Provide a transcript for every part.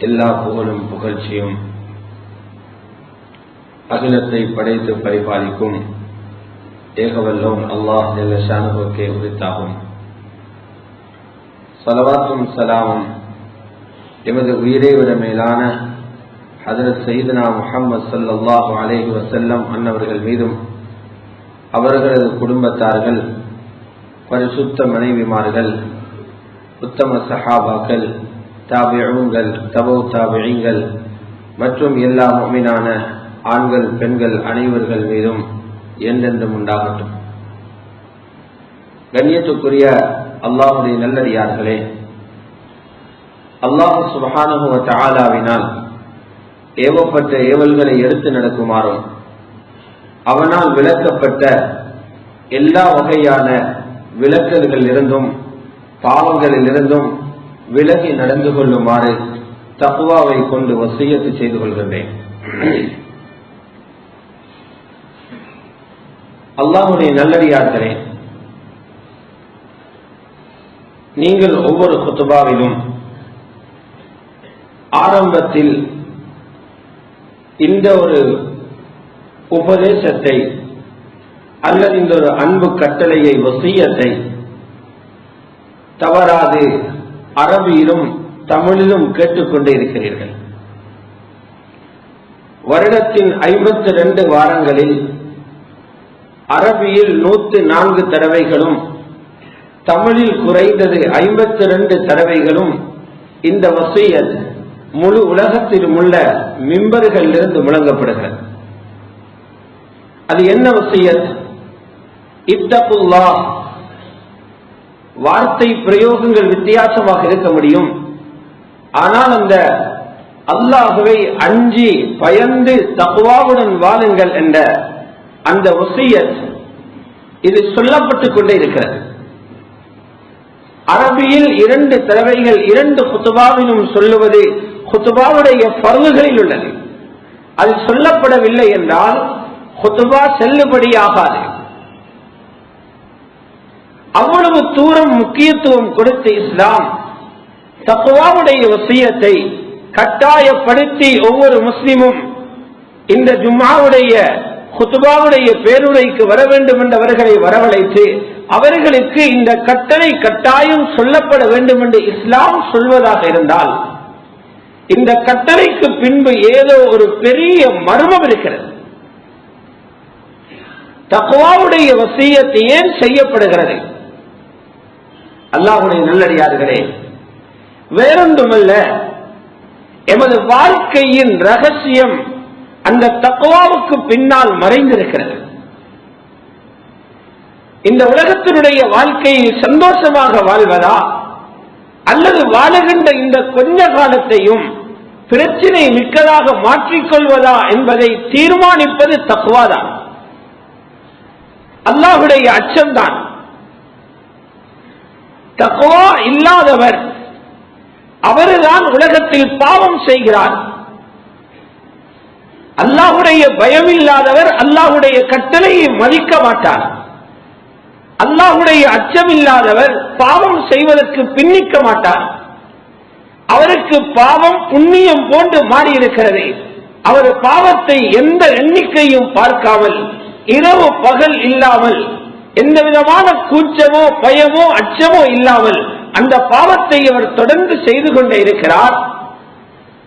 எல்லா புகழும் புகழ்ச்சியும் அகிலத்தை படைத்து பரிபாலிக்கும் ஏகவல்லோன் அல்லாஹ் ஜல்ல ஷானுவுக்கே உரித்தாகும். ஸலவாத்தும் ஸலாமும் எமது உயிரை விட மேலான ஹஜ்ரத் சய்யிதுனா முஹம்மது ஸல்லல்லாஹு அலைஹி வஸல்லம் அன்னவர்கள் மீதும் அவர்களது குடும்பத்தார்கள், பரிசுத்த மனைவிமார்கள், உத்தம சஹாபாக்கள், தாபிஊன்கள், தபூ தாபிஈன்கள் மற்றும் எல்லா முஃமினான ஆண்கள் பெண்கள் அனைவர்கள் மீதும் என்றென்றும் உண்டாகட்டும். கண்ணியத்துக்குரிய அல்லாஹ்வுடைய நல்லடியார்களே, அல்லாஹ் சுப்ஹானஹு வ தஆலாவினால் ஏவப்பட்ட ஏவல்களை எடுத்து நடக்குமாறும் அவனால் விளக்கப்பட்ட எல்லா வகையான விலக்கல்களில் இருந்தும் பாவங்களில் இருந்தும் விலகி நடந்து கொள்ளுமாறு தக்வாவை கொண்டு வசியத்து செய்து கொள்கின்றேன். அல்லாஹ்வுடைய நல்லடியார்களே, நீங்கள் ஒவ்வொரு குத்துபாவிலும் ஆரம்பத்தில் இந்த ஒரு உபதேசத்தை அல்லது இந்த ஒரு அன்பு கட்டளையை வசியத்தை தவறாது அரபியிலும் தமிழிலும் கேட்டுக்கொண்டே இருக்கிறீர்கள். வருடத்தின் 52 வாரங்களில் அரபியில் 104 தடவைகளும் தமிழில் குறைந்தது 52 தடவைகளும் இந்த வசியத் முழு உலகத்திலும் உள்ள மிம்பர்களிலிருந்து முழங்கப்படுகிறது. அது என்ன வசியத்? இத்தகுல்லாஹ். வார்த்தை பிரயோகங்கள் வித்தியாசமாக இருக்க முடியும், ஆனால் அந்த அல்லாஹ்வை அஞ்சி பயந்து தக்வாவுடன் வாழுங்கள் என்ற அந்த வசியத் இது சொல்லப்பட்டுக் கொண்டே இருக்கிறது. அரபியில் 2 தடவைகள் 2 குத்துபாவிலும் சொல்லுவது குத்துபாவுடைய ஃபர்துகளில் உள்ளது. அது சொல்லப்படவில்லை என்றால் குத்துபா செல்லுபடியாகாது. அவ்வளவு தூரம் முக்கியத்துவம் கொடுத்த இஸ்லாம் தக்வாவுடைய வசியத்தை கட்டாயப்படுத்தி ஒவ்வொரு முஸ்லிமும் இந்த ஜும்ஆவுடைய குத்துபாவுடைய பேருரைக்கு வர வேண்டும் என்றவர்களை வரவழைத்து அவர்களுக்கு இந்த கட்டளை கட்டாயம் சொல்லப்பட வேண்டும் என்று இஸ்லாம் சொல்வதாக இருந்தால் இந்த கட்டளைக்கு பின்பு ஏதோ ஒரு பெரிய மர்மம் இருக்கிறது. தக்வாவுடைய வசியத் ஏன் செய்யப்படுகிறது? அல்லாஹ்வுடைய நல்லடியார்களே, வேறொன்றுமல்ல, எமது வாழ்க்கையின் ரகசியம் அந்த தக்வாவுக்கு பின்னால் மறைந்திருக்கிறது. இந்த உலகத்தினுடைய வாழ்க்கையில் சந்தோஷமாக வாழ்வதா அல்லது வாழுகின்ற இந்த கொஞ்ச காலத்தையும் பிரச்சினை மிக்கதாக மாற்றிக்கொள்வதா என்பதை தீர்மானிப்பது தக்வாதான், அல்லாஹ்வுடைய அச்சம்தான். தக்வா இல்லாதவர் அவர்தான் உலகத்தில் பாவம் செய்கிறார். அல்லாஹ்வுடைய பயம் இல்லாதவர் அல்லாஹ்வுடைய கட்டளையை மதிக்க மாட்டார். அல்லாஹ்வுடைய அச்சம் இல்லாதவர் பாவம் செய்வதற்கு பின்னிக்க மாட்டார். அவருக்கு பாவம் புண்ணியம் போன்று மாறியிருக்கிறது. அவர் பாவத்தை எந்த எண்ணிக்கையும் பார்க்காமல் இரவு பகல் இல்லாமல் எந்த விதமான கூச்சமோ பயமோ அச்சமோ இல்லாமல் அந்த பாவத்தை அவர் தொடர்ந்து செய்து கொண்டே இருக்கிறார்.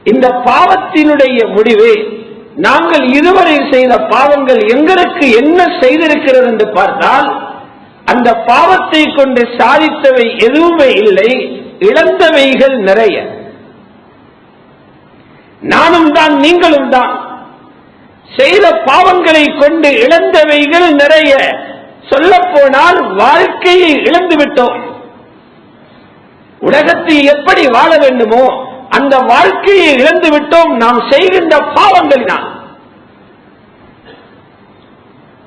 இந்த பாவத்தினுடைய முடிவு நாங்கள் இதுவரை செய்த பாவங்கள் எங்களுக்கு என்ன செய்திருக்கிறது என்று பார்த்தால் அந்த பாவத்தை கொண்டு சாதித்தவை எதுவுமே இல்லை, இழந்தவைகள் நிறைய. நானும் தான் நீங்களும் தான் செய்த பாவங்களை கொண்டு இழந்தவைகள் நிறைய. சொல்ல போனால் வாழ்க்கையை இழந்து விட்டோம். உலகத்தில் எப்படி வாழ வேண்டுமோ அந்த வாழ்க்கையை இழந்து விட்டோம் நாம் செய்கின்ற பாவங்களினால்.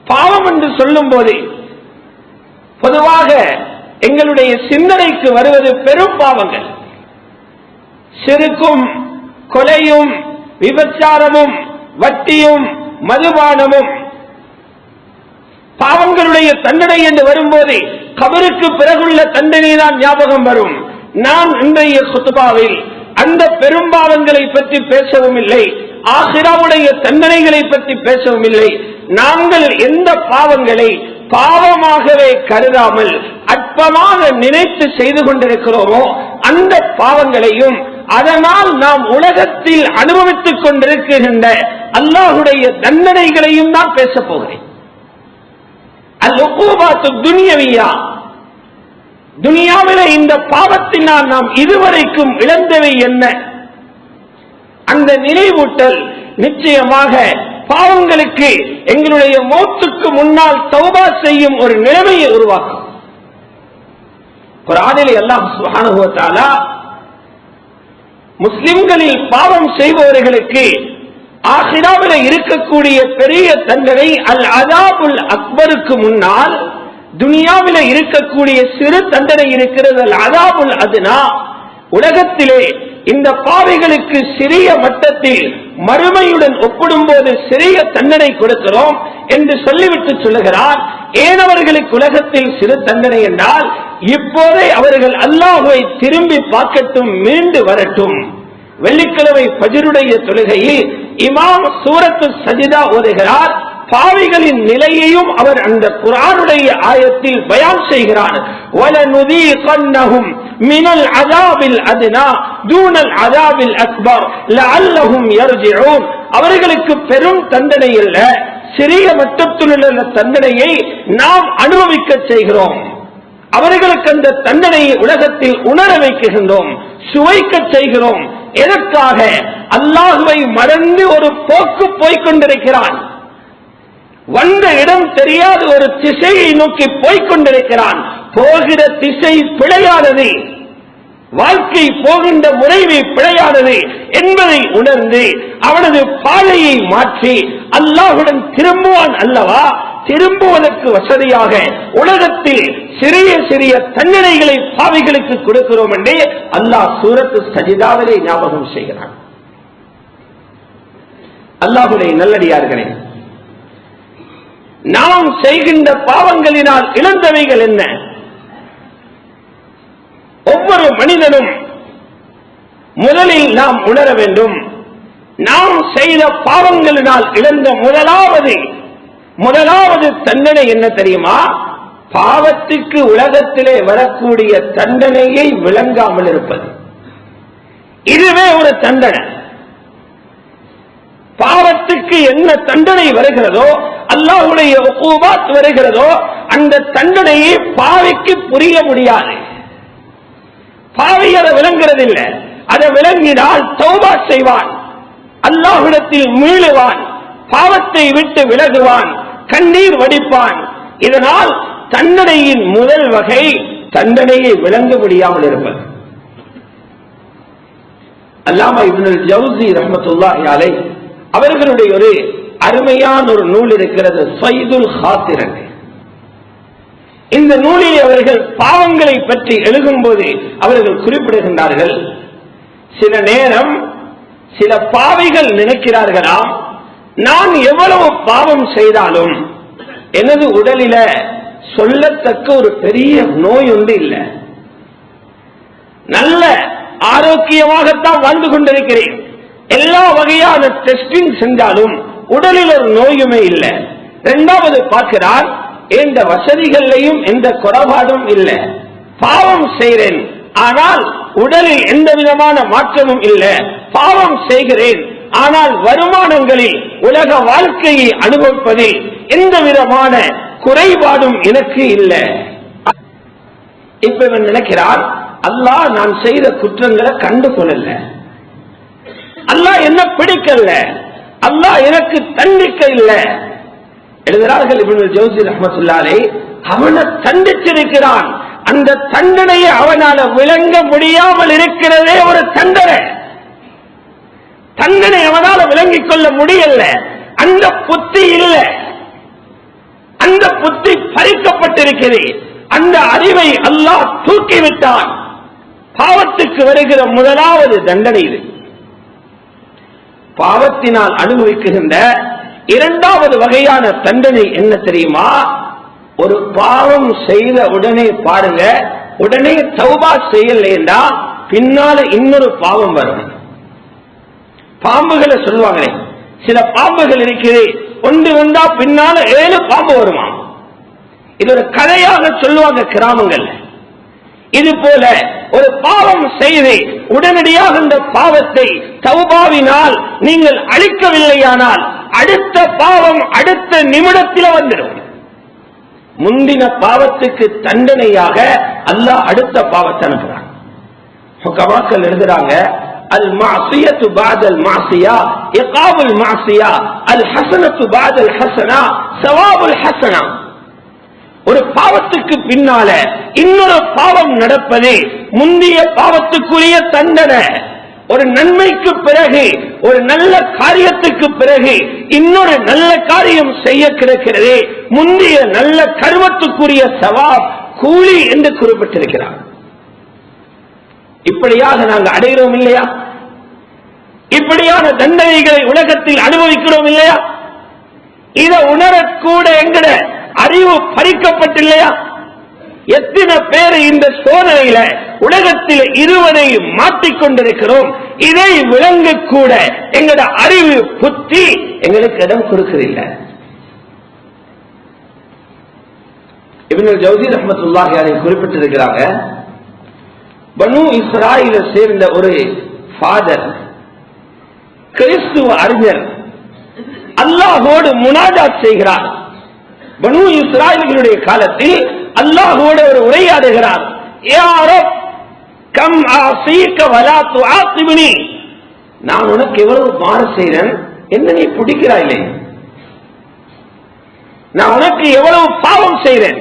பாவம் என்று சொல்லும் போது பொதுவாக எங்களுடைய சிந்தனைக்கு வருவது பெரும் பாவங்கள். சிறுக்கும் கொலையும் விபச்சாரமும் வட்டியும் மதுபானமும் பாவங்களுடைய தண்டனை என்று வரும்போது கபருக்கு பிறகுள்ள தண்டனை தான் ஞாபகம் வரும். நான் இன்றைய குத்துபாவில் அந்த பெரும்பாவங்களை பற்றி பேசவும் இல்லை, ஆகிராவுடைய தண்டனைகளை பற்றி பேசவும் இல்லை. நாங்கள் எந்த பாவங்களை பாவமாகவே கருதாமல் அற்பமாக நினைத்து செய்து கொண்டிருக்கிறோமோ அந்த பாவங்களையும் அதனால் நாம் உலகத்தில் அனுபவித்துக் கொண்டிருக்கின்ற அல்லாஹுடைய தண்டனைகளையும் தான் பேசப் போகிறேன். அல்-உகூபாத்து துன்யவியா, துனியாவிலே இந்த பாவத்தினால் நாம் இதுவரைக்கும் இழந்தவை என்ன, அந்த நினைவூட்டல் நிச்சயமாக பாவங்களுக்கு எங்களுடைய மௌத்துக்கு முன்னால் தௌபா செய்யும் ஒரு நிலைமையை உருவாக்கும். குர்ஆனிலே அல்லாஹ் சுப்ஹானஹு வ தஆலா முஸ்லிம்களில் பாவம் செய்பவர்களுக்கு ஆகிராவிலே இருக்கக்கூடிய பெரிய தண்டனை அல் அதாபுல் அக்பருக்கு முன்னால் துனியாவிலே இருக்கக்கூடிய சிறு தண்டனை இருக்கிறது, அல் அதாபுல் அத்னா. உலகத்திலே இந்த பாவிகளுக்கு சிறிய மட்டத்தில் மறுமையுடன் ஒப்பிடும்போது சிறிய தண்டனை கொடுக்கிறோம் என்று சொல்லிவிட்டு சொல்லுகிறார். ஏன் அவர்களுக்கு உலகத்தில் சிறு தண்டனை என்றால், இப்போதே அவர்கள் அல்லாஹ்வை திரும்பி பார்க்கட்டும், மீண்டு வரட்டும். வெள்ளிக்கிழமை ஃபஜ்ருடைய தொழுகையில் இமாம் சூரத்து சஜிதா ஓதுகிறார். பாவிகளின் நிலையையும் அவர் அந்த குர்ஆனுடைய ஆயத்தில் பயான் செய்கிறார். வலனுதீகன்னஹும் மினல் அஸாபில் அத்னா தூனல் அஸாபில் அக்பர் லஅல்லஹும் யர்ஜிஊன். அவர்களுக்கு பெரும் தண்டனை அல்ல, சிறிய மட்டத்தில் உள்ள தண்டனையை நாம் அனுபவிக்க செய்கிறோம். அவர்களுக்கு அந்த தண்டனையை உலகத்தில் உணர வைக்கின்றோம், சுவைக்க செய்கிறோம். எதற்காக? அல்லாஹ்வை மறந்து ஒரு போக்கு போய்கொண்டிருக்கிறான், வந்த இடம் தெரியாத ஒரு திசையை நோக்கி போய்கொண்டிருக்கிறான். போகிற திசை பிழையானது, வாழ்க்கை போகின்ற முறைமை பிழையானது என்பதை உணர்ந்து அவனது பாதையை மாற்றி அல்லாஹ்வுடன் திரும்புவான் அல்லவா? திரும்புவதற்கு வசதியாக உலகத்தில் சிறிய சிறிய தண்டனைகளை பாவிகளுக்கு கொடுக்கிறோம் என்றே அல்லாஹ் சூரத்து சஜிதாவிலே ஞாபகம் செய்கிறான். அல்லாஹ்வுடைய நல்லடியார்களே, நாம் செய்கின்ற பாவங்களினால் இழந்தவைகள் என்ன? ஒவ்வொரு மனிதனும் முதலில் நாம் உணர வேண்டும். நாம் செய்த பாவங்களினால் இழந்த முதலாவது தண்டனை என்ன தெரியுமா? பாவத்துக்கு உலகத்திலே வரக்கூடிய தண்டனையை விளங்காமல் இருப்பது. இதுவே ஒரு தண்டனை. பாவத்துக்கு என்ன தண்டனை வருகிறதோ, அல்லாஹ்வுடைய உகூபாத் வருகிறதோ, அந்த தண்டனையை பாவிக்கு புரிய முடியாது. பாவி அதை விளங்குறதில்லை. அதை விளங்கினால் தௌபா செய்வான், அல்லாஹ்விடத்தில் மீளுவான், பாவத்தை விட்டு விலகுவான், கண்ணீர் வடிப்பான். இதனால் தண்டனையின் முதல் வகை தண்டனையை விளங்க முடியாமல் இருப்பது. அல்லாமா இப்னுல் ஜௌஸி ரஹ்மத்துல்லாஹி அலைஹி அவர்களுடைய ஒரு அருமையான ஒரு நூல் இருக்கிறது, ஸைதுல் ஹாத்திர். இந்த நூலில் அவர்கள் பாவங்களை பற்றி எழுதும்போது அவர்கள் குறிப்பிடுகின்றார்கள், சில நேரம் சில பாவிகள் நினைக்கிறார்களாம், நான் எவ்வளவு பாவம் செய்தாலும் எனது உடலில சொல்லத்தக்க ஒரு பெரிய நோய் ஒன்று இல்லை, நல்ல ஆரோக்கியமாகத்தான் வாழ்ந்து கொண்டிருக்கிறேன், எல்லா வகையான டெஸ்டிங் செஞ்சாலும் உடலில் ஒரு நோயுமே இல்லை. இரண்டாவது பார்க்கிறார், எந்த வசதிகளையும் எந்த குறைபாடும் இல்லை, பாவம் செய்கிறேன் ஆனால் உடலில் எந்த விதமான மாற்றமும் இல்லை, பாவம் செய்கிறேன் ஆனால் வருமானங்களில் உலக வாழ்க்கையை அனுபவிப்பதில் எந்த விதமான குறைபாடும் எனக்கு இல்லை. இப்ப இவன் நினைக்கிறான், அல்லாஹ் நான் செய்த குற்றங்களை கண்டு கொள்ளல, அல்லாஹ் என்ன பிடிக்கல, அல்லாஹ் எனக்கு தண்டிக்க இல்லை. எழுதுகிறார்கள் இப்னுல் ஜௌஸி ரஹ்மத்துல்லாஹி அலைஹி, அவனை தண்டிச்சிருக்கிறான், அந்த தண்டனையை அவனால விளங்க முடியாமல் இருக்கிறதே ஒரு தண்டனை. தண்டனை அவனால விளங்கிக் கொள்ள முடியல, அந்த புத்தி இல்லை, அந்த புத்தி பறிக்கப்பட்டிருக்கிறது, அந்த அறிவை அல்லாஹ் தூக்கிவிட்டான். பாவத்துக்கு வருகிற முதலாவது தண்டனை இது. பாவத்தினால் அனுபவிக்கின்ற இரண்டாவது வகையான தண்டனை என்ன தெரியுமா? ஒரு பாவம் செய்த உடனே பாருங்க, உடனே தௌபா செய்யலைன்னா பின்னால இன்னொரு பாவம் வரும். பாம்புகளை சொல்லுவாங்களே, சில பாம்புகள் இருக்குது, ஒன்று வந்தா பின்னால 7 பாம்பு வருமா. இது ஒரு கதையாக சொல்லுவாங்க கிராமங்கள். இது போல ஒரு பாவம் செய்து உடனடியாக இந்த பாவத்தை தௌபாவினால் நீங்கள் அழிக்கவில்லையானால் அடுத்த பாவம் அடுத்த நிமிடத்தில் வந்துடும். முந்தின பாவத்துக்கு தண்டனையாக அல்லாஹ் அடுத்த பாவத்தை அனுப்புறான். ஹுகமாக்கள் எழுதுறாங்க, அல் மாசியத்து பாதல் மாசியா இகாபுல் மாசியா அல் ஹசனத்து பாதல் ஹசனா சவாபுல் ஹசனா. ஒரு பாவத்துக்கு பின்னால இன்னொரு பாவம் நடப்பது முந்தைய பாவத்துக்குரிய தண்டனை. ஒரு நன்மைக்கு பிறகு, ஒரு நல்ல காரியத்துக்கு பிறகு இன்னொரு நல்ல காரியம் செய்ய கிடைக்கிறது, முந்தைய நல்ல கர்மத்துக்குரிய சவாப் கூலி என்று குறிப்பிட்டிருக்கிறார். இப்படியாக நாங்கள் அடைகிறோம் இல்லையா? இப்படியான தண்டனைகளை உலகத்தில் அனுபவிக்கிறோம் இல்லையா? இதை உணரக்கூட எங்கட அறிவு பறிக்கப்பட்டில்லையா? எத்தனை பேர் இந்த சோதனையில உலகத்தில் இருவரை மாற்றிக்கொண்டிருக்கிறோம். இதை விளங்கக்கூட எங்கட அறிவு புத்தி எங்களுக்கு இடம் கொடுக்கிறதில்லை. இப்னு ஜௌசி ரஹ்மத்துல்லாஹி அலைஹி குறிப்பிட்டிருக்கிறாங்க, பனு இஸ்ராயில சேர்ந்த ஒரு ஃபாதர், கிறிஸ்துவ அறிஞர், அல்லாஹோடு முனாஜாத் செய்கிறார். பனு இஸ்ராயேலுடைய காலத்தில் அல்லாஹோடு ஒரு உரையாடுகிறார். யா ரப் கம் ஆஸீக வலா துஆஸிப்னி, நான் உனக்கு எவ்வளவு மாறு செய்றேன், என்ன நீ பிடிக்கிறாய்? நான் உனக்கு எவ்வளவு பாவம் செய்றேன்,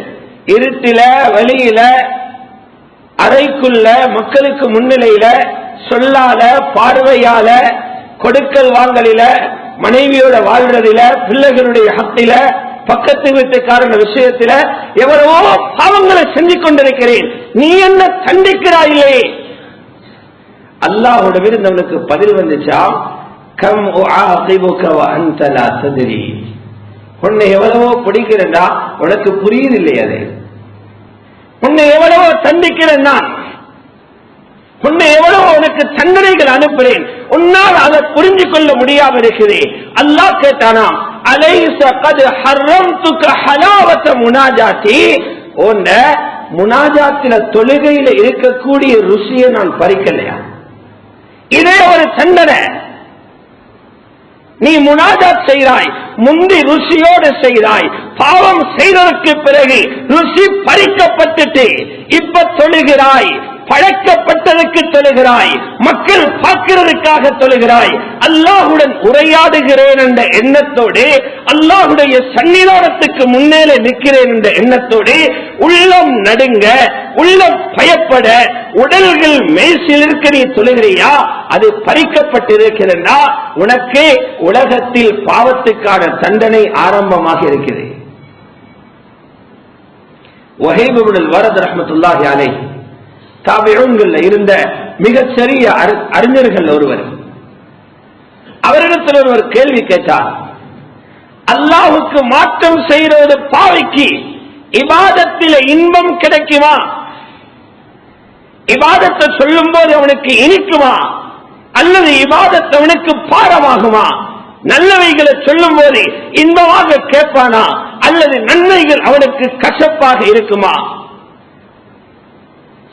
இருட்டில வெளியில அறைக்குள்ள மக்களுக்கு முன்னிலையில சொல்லால பார்வையால கொடுக்கல் வாங்கலில மனைவியோட வாழ்றதில பிள்ளைகளுடைய ஹத்தில பக்கத்து வீட்டுக்காரன விஷயத்தில் எவ்வளவோ பாவங்களை செஞ்சு கொண்டிருக்கிறேன், நீ என்ன தண்டிக்கிறாயில்லை? அல்லாஹ்வோட விருந்தவனுக்கு பதில் வந்துச்சா, கம் உஆஸிபுக வ அன்த லா தத்ரி, உன்னை எவ்வளவோ பிடிக்கிறேன்டா உனக்கு புரியுது இல்லையா? அது உன்னை எவ்வளவோ தண்டிக்கிறேன், நான் உன்னை எவ்வளவோ உனக்கு தண்டனைகள் அனுப்புறேன், உன்னால் அதை புரிஞ்சு கொள்ள முடியாம இருக்குது. அல்லாஹ் கேட்டானா, அலைஸ கத் ஹர்ரம்துக ஹலாவத முனாஜாத்தி, உன்ன முனாஜாத்தில தொழுகையில இருக்கக்கூடிய ருசியை நான் பறிக்கலையா? இதே ஒரு தண்டனை. நீ முனாஜாத் செய்கிறாய், முந்தி ருசியோடு செய்கிறாய், பாவம் செய்ததற்கு பிறகு ருசி பறிக்கப்பட்டுட்டு இப்ப தொழுகிறாய், பழக்கப்பட்டதற்கு தொழுகிறாய், மக்கள் பார்க்கிறதுக்காக தொழுகிறாய், அல்லாஹுடன் உரையாடுகிறேன் என்ற எண்ணத்தோடு, அல்லாஹுடைய சன்னிதானத்துக்கு முன்னேலே நிற்கிறேன் என்ற எண்ணத்தோடு உள்ளம் நடுங்க, உள்ளம் பயப்பட, உடல்கள் மேசிலிருக்க நீ தொழுகிறியா? அது பறிக்கப்பட்டிருக்கிறதா? உனக்கு உலகத்தில் பாவத்துக்கான தண்டனை ஆரம்பமாக இருக்கிறது. வஹீப் இப்னு வரத் ரஹ்மத்துல்லாஹி அலைஹி தாபிஊன்கள் இருந்த மிகச் சிறிய அறிஞர்கள் ஒருவர், அவரிடத்தில் ஒருவர் கேள்வி கேட்டார், அல்லாஹுக்கு மாற்றம் செய்வது பாவிக்கு இபாதத்தில் இன்பம் கிடைக்குமா? இபாதத்தை சொல்லும் போது அவனுக்கு இனிக்குமா, அல்லது இபாதத் அவனுக்கு பாரமாகுமா? நல்லவைகளை சொல்லும் போது இன்பமாக கேட்பானா, அல்லது நன்மைகள் அவனுக்கு கசப்பாக இருக்குமா?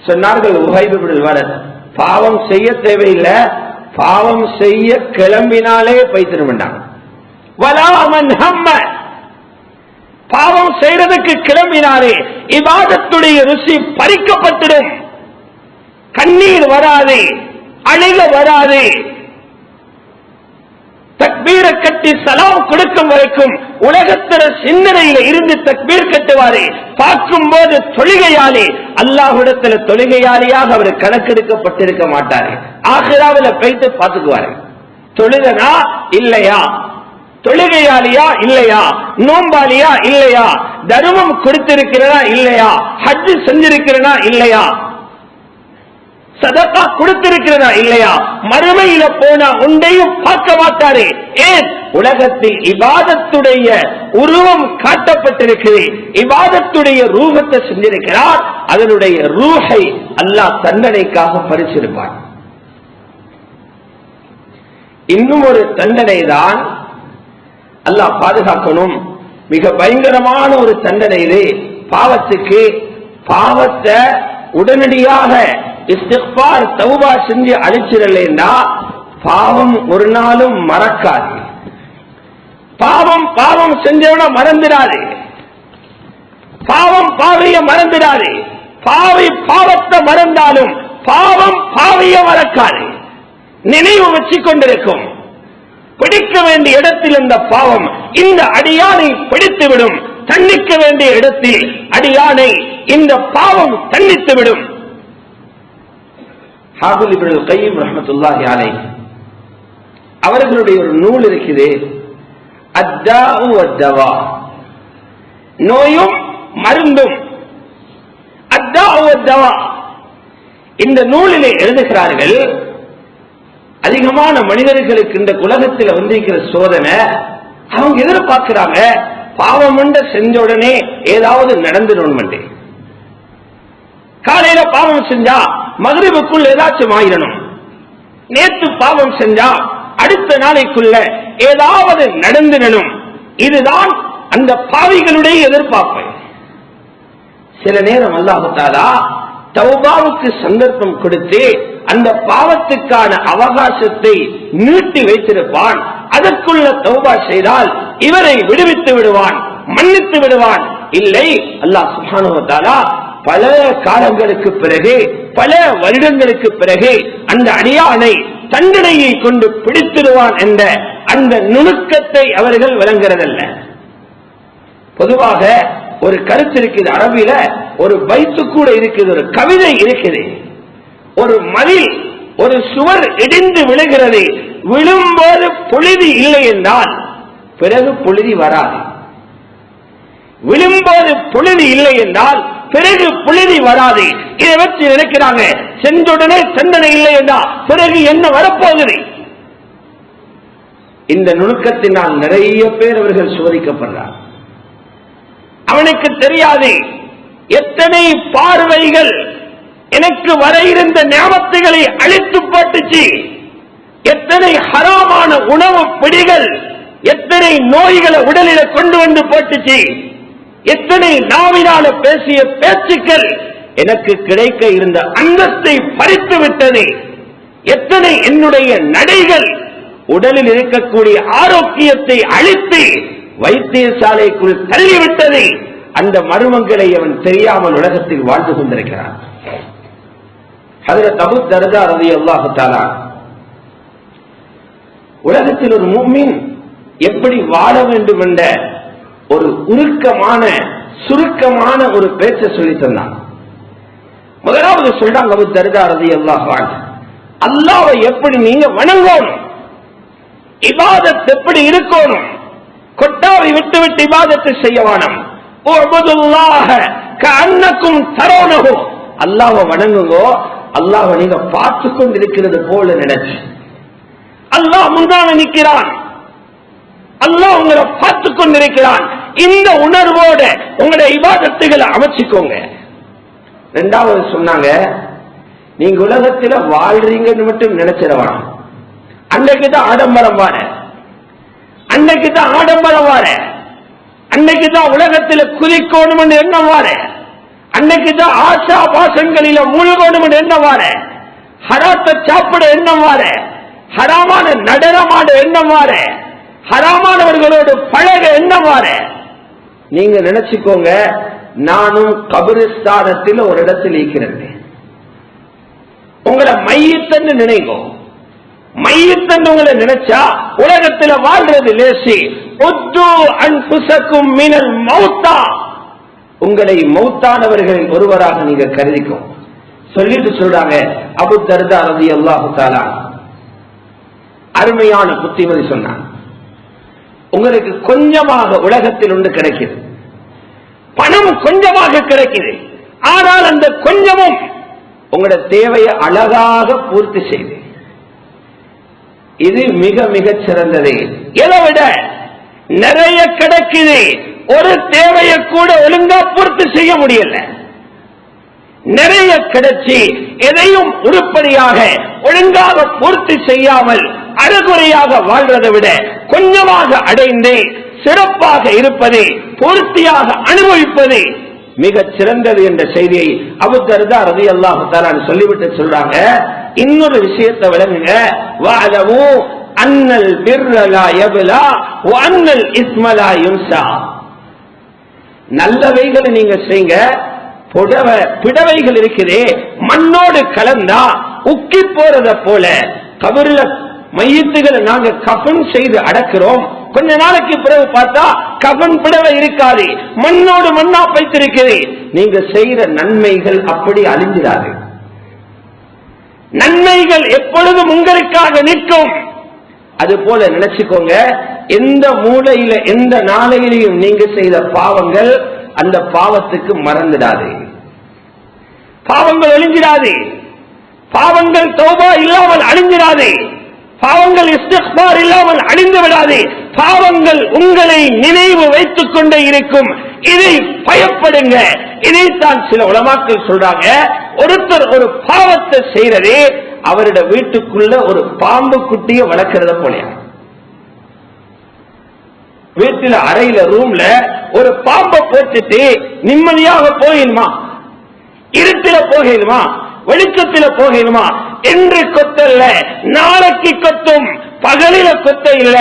சொன்னார்கள் வஹீப் இப்னு வரத், பாவம் செய்ய தேவையில்லை, பாவம் செய்ய கிளம்பினாலே பைத்திருந்தாங்க. வலாமன் ஹம்ம, பாவம் செய்யறதுக்கு கிளம்பினாலே இபாதத்துடைய ருசி பறிக்கப்பட்டிடும். கண்ணீர் வராது, அழுக வராது. தக்பீரை கட்டி சலாம் கொடுக்கும் வரைக்கும் உலகத்திற சிந்தனையில இருந்து தக்பீர் கட்டுவாரே, பார்க்கும் போது தொழுகையாளி, அல்லாஹ்விடத்தில் தொழுகையாளியாக அவர் கணக்கெடுக்கப்பட்டிருக்க மாட்டாரு. ஆகிராவில போயிட்டு பார்த்துக்குவாரு, தொழுகனா இல்லையா, தொழுகையாளியா இல்லையா, நோம்பாளியா இல்லையா, தர்மம் கொடுத்திருக்கிறதா இல்லையா, ஹஜ் செஞ்சிருக்கிறதா இல்லையா, சதகா கொடுத்திருக்கிறதா இல்லையா, மறுமையில போனா ஒன்றையும் பார்க்க மாட்டாரு. ஏன்? உலகத்தில் இபாதத்துடைய உருவம் காட்டப்பட்டிருக்கிறது, இபாதத்துடைய ரூபத்தை செஞ்சிருக்கிறார், அதனுடைய ரூஹை அல்லாஹ் தண்டனைக்காக பறிச்சிருப்பார். இன்னும் ஒரு தண்டனை தான் அல்லாஹ் பாதுகாக்கணும், மிக பயங்கரமான ஒரு தண்டனை இது. பாவத்துக்கு பாவத்தை உடனடியாக இஸ்திக்பார் தௌபா செஞ்சு அழிச்சிடலா பாவம் ஒரு நாளும் மறக்காது. பாவம் செஞ்சவன மறந்துடாது, பாவிய மறந்துடாது. பாவத்தை மறந்தாலும் பாவிய மறக்காது, நினைவு வச்சு கொண்டிருக்கும். பிடிக்க வேண்டிய இடத்தில் இந்த பாவம் இந்த அடியானை பிடித்துவிடும், தண்டிக்க வேண்டிய இடத்தில் அடியானை இந்த பாவம் தண்டித்துவிடும். ஹாஃபிஸ் இப்னு கையிம் ரஹ்மத்துல்லாஹி அலைஹி அவர்களுடைய ஒரு நூல் இருக்குது, அத்தாஉ வத்தவா, நோயும் மருந்தும். அத்தாஉ வத்தவா இந்த நூலிலே எழுதுகிறார்கள், அதிகமான மனிதர்களுக்கு இந்த உலகத்தில் வந்திருக்கிற சோதனை, அவங்க எதிர்பார்க்கிறாங்க பாவம் செஞ்ச உடனே ஏதாவது நடந்துடும். காலையில பாவம் செஞ்சா மக்ரிபுக்குள் ஏதாச்சும் ஆயிரணும், நேற்று பாவம் செஞ்சா அடுத்த நாளைக்குள்ள ஏதாவது நடந்துடணும். இதுதான் அந்த பாவிகளுடைய எதிர்பார்ப்பு. சில நேரம் அல்லாஹ் தஆலா தௌபாவுக்கு சந்தர்ப்பம் கொடுத்து அந்த பாவத்துக்கான அவகாசத்தை நீட்டி வைத்திருப்பான். அதற்குள்ள தௌபா செய்தால் இவரை விடுவித்து விடுவான், மன்னித்து விடுவான். இல்லை, அல்லாஹ் சுப்ஹானஹு வ தஆலா பல காலங்களுக்கு பிறகு, பல வருடங்களுக்கு பிறகு அந்த அடியானை தண்டனையை கொண்டு பிடித்திடுவான் என்ற அந்த நுணுக்கத்தை அவர்கள் விளங்குறதல்ல. பொதுவாக ஒரு கருத்து இருக்குது, அரபில ஒரு பைத்து கூட இருக்குது, ஒரு கவிதை இருக்குது. ஒரு மதில், ஒரு சுவர் இடிந்து விழுகிறது, விழும்போது புழுதி இல்லை என்றால் பிறகு புழுதி வராது. விழும்போது புழுதி இல்லை என்றால் பிறகு புழுதி வராது. இதை வச்சு நினைக்கிறாங்க, சென்றுடனே தண்டனை இல்லை என்றால் பிறகு என்ன வரப்போகுது? இந்த நுணுக்கத்தினால் நிறைய பேர் அவர்கள் சோதிக்கப்படுறார். அவனுக்கு தெரியாது எத்தனை பார்வைகள் எனக்கு வர இருந்த ஞாபகங்களை அழித்து போட்டுச்சு, எத்தனை ஹராமான உணவு பிடிகள், எத்தனை நோய்களை உடலில கொண்டு வந்து போட்டுச்சு, எத்தனை நாவினால பேசிய பேச்சுக்கள் எனக்கு கிடைக்க இருந்த அந்தஸ்தை பறித்து விட்டது, எத்தனை என்னுடைய நடைகள் உடலில் இருக்கக்கூடிய ஆரோக்கியத்தை அழித்து வைத்தியசாலைக்குள் தள்ளிவிட்டது. அந்த மர்மங்களை அவன் தெரியாமல் உலகத்தில் வாழ்ந்து கொண்டிருக்கிறான். ஹஜ்ரத் அபூ தர்தா ரலியல்லாஹு தஆலா உலகத்தில் ஒரு முஃமின் எப்படி வாழ வேண்டும் என்ற ஒரு உருக்கமான சுருக்கமான ஒரு பேச்சை சொல்லி தந்தான். முதலாவது சொல்றாங்க அபூ தர்தா ரலியல்லாஹு அன்ஹு, அல்லாஹ்வை எப்படி நீங்க வணங்கணும், இபாதத் எப்படி இருக்கணும், கொட்டாவை விட்டு விட்டு இபாதத்தை செய்ய வேணும். உஅ்புதுல்லாஹ கஅன்னகும் தரௌனஹு, அல்லாஹ்வை வணங்குங்கோ, அல்லாஹ்வை நீங்க பார்த்து கொண்டிருக்கிறது போல நினைச்சு. அல்லாஹ் முன்னால நிற்கிறான், அல்லாஹ் உங்களை பார்த்து கொண்டிருக்கிறான். இந்த உணர்வோட உங்களுடைய இபாதத்துகளை அமைச்சுக்கோங்க. இரண்டாவது சொன்னாங்க, நீங்க உலகத்துல வாழ்றீங்கன்னு மட்டும் நினைச்சிடவான். அன்னைக்குதான் ஆடம்பரம் வார, அன்னைக்குதான் ஆடம்பரம் வார, அன்னைக்குதான் உலகத்துல குதிக்கணும் எண்ணம் வார, அன்னைக்குதான் ஆசா பாசங்களில மூழ்கணும் எண்ணம் வார, ஹராத்தை சாப்பிட எண்ணம் வார, ஹராமான நடனமான எண்ணம் வார, ஹராமானவர்களோடு பழக எண்ணம் வார. நீங்க நினைச்சுக்கோங்க, நானும் கபிரிஸ்தானத்தில் ஒரு இடத்தில் இருக்கிறேன். உங்களை மையத்தன்னு நினைக்கும், மையத்தன்னு உங்களை நினைச்சா உலகத்தில் வாழ்றது லேசி. மினல் மௌத்தா, உங்களை மௌத்தானவர்கள் ஒருவராக நீங்க கருதிக்கும் சொல்லிட்டு சொல்றாங்க. அபூ தர்தா ரலியல்லாஹு தஆலா அருமையான புத்திமதி சொன்னாங்க. உங்களுக்கு கொஞ்சமாக உலகத்தில் ஒன்று கிடைக்குது, பணம் கொஞ்சமாக கிடைக்குது, ஆனால் அந்த கொஞ்சமும் உங்களோட தேவையை அழகாக பூர்த்தி செய்து, இது மிக மிக சிறந்தது. இதை விட நிறைய கிடைக்குது, ஒரு தேவையை கூட ஒழுங்கா பூர்த்தி செய்ய முடியல. நிறைய கிடைச்சி எதையும் உருப்படியாக ஒழுங்காக பூர்த்தி செய்யாமல் அறகுறையாக வாழ்வதை விட கொஞ்சமாக அடைந்து சிறப்பாக இருப்பது, பூர்த்தியாக அனுபவிப்பது மிக சிறந்தது என்ற செய்தியை அபூ தர்தா ரலியல்லாஹு தஆலா சொல்லிவிட்டு சொல்றாங்க. இன்னொரு விஷயத்தை விளங்குங்க. வஅலமு அன்னல் பிர்ர லா யப்லா வ அன்னல் இஸ்ம லா யுன்ஸா. நல்லவைகளை நீங்க செய்யுங்க, பிடவைகள் இருக்குதே மண்ணோடு கலந்தா உக்கி போறத போல கபர்ல மையத்துகளை நாங்க கஃன் செய்து அடக்கிறோம். கொஞ்ச நாளைக்கு பிறகு பார்த்தா கஃன் பிடவை இருக்காது, மண்ணோடு மண்ணா பைத்திருக்கிறது. நீங்க செய்யற நன்மைகள் அப்படி அழிஞ்சிடாது. நன்மைகள் எப்பொழுதும் உங்களுக்காக நிற்கும். அது போல நினைச்சுக்கோங்க, எந்த மூலையில எந்த நாளையிலையும் நீங்க செய்த பாவங்கள் அந்த பாவத்துக்கு மறந்துடாது, பாவங்கள் அழிஞ்சிடாது, பாவங்கள் தௌபா இல்லாமல் அழிஞ்சிடாது, பாவங்கள் இஸ்திக்பார் இல்லாமல் அழிந்து விடாது. பாவங்கள் உங்களை நினைவு வைத்துக் கொண்டே இருக்கும். இதை பயப்படுங்க. இதைத்தான் சில உலமாக்கள் சொல்றாங்க, ஒருத்தர் ஒரு பாவத்தை செய்யறது அவருடைய வீட்டுக்குள்ள ஒரு பாம்பு குட்டியை வளர்க்கிறத போலையா. வீட்டுல அறையில ரூம்ல ஒரு பாம்பை போட்டுட்டு நிம்மதியாக போயிடுமா? இருட்டில போகணுமா, வெளிச்சத்தில போகணுமா என்று கொத்தல்ல, நாளைக்கு கொத்தும், பகலில கொத்த இல்ல,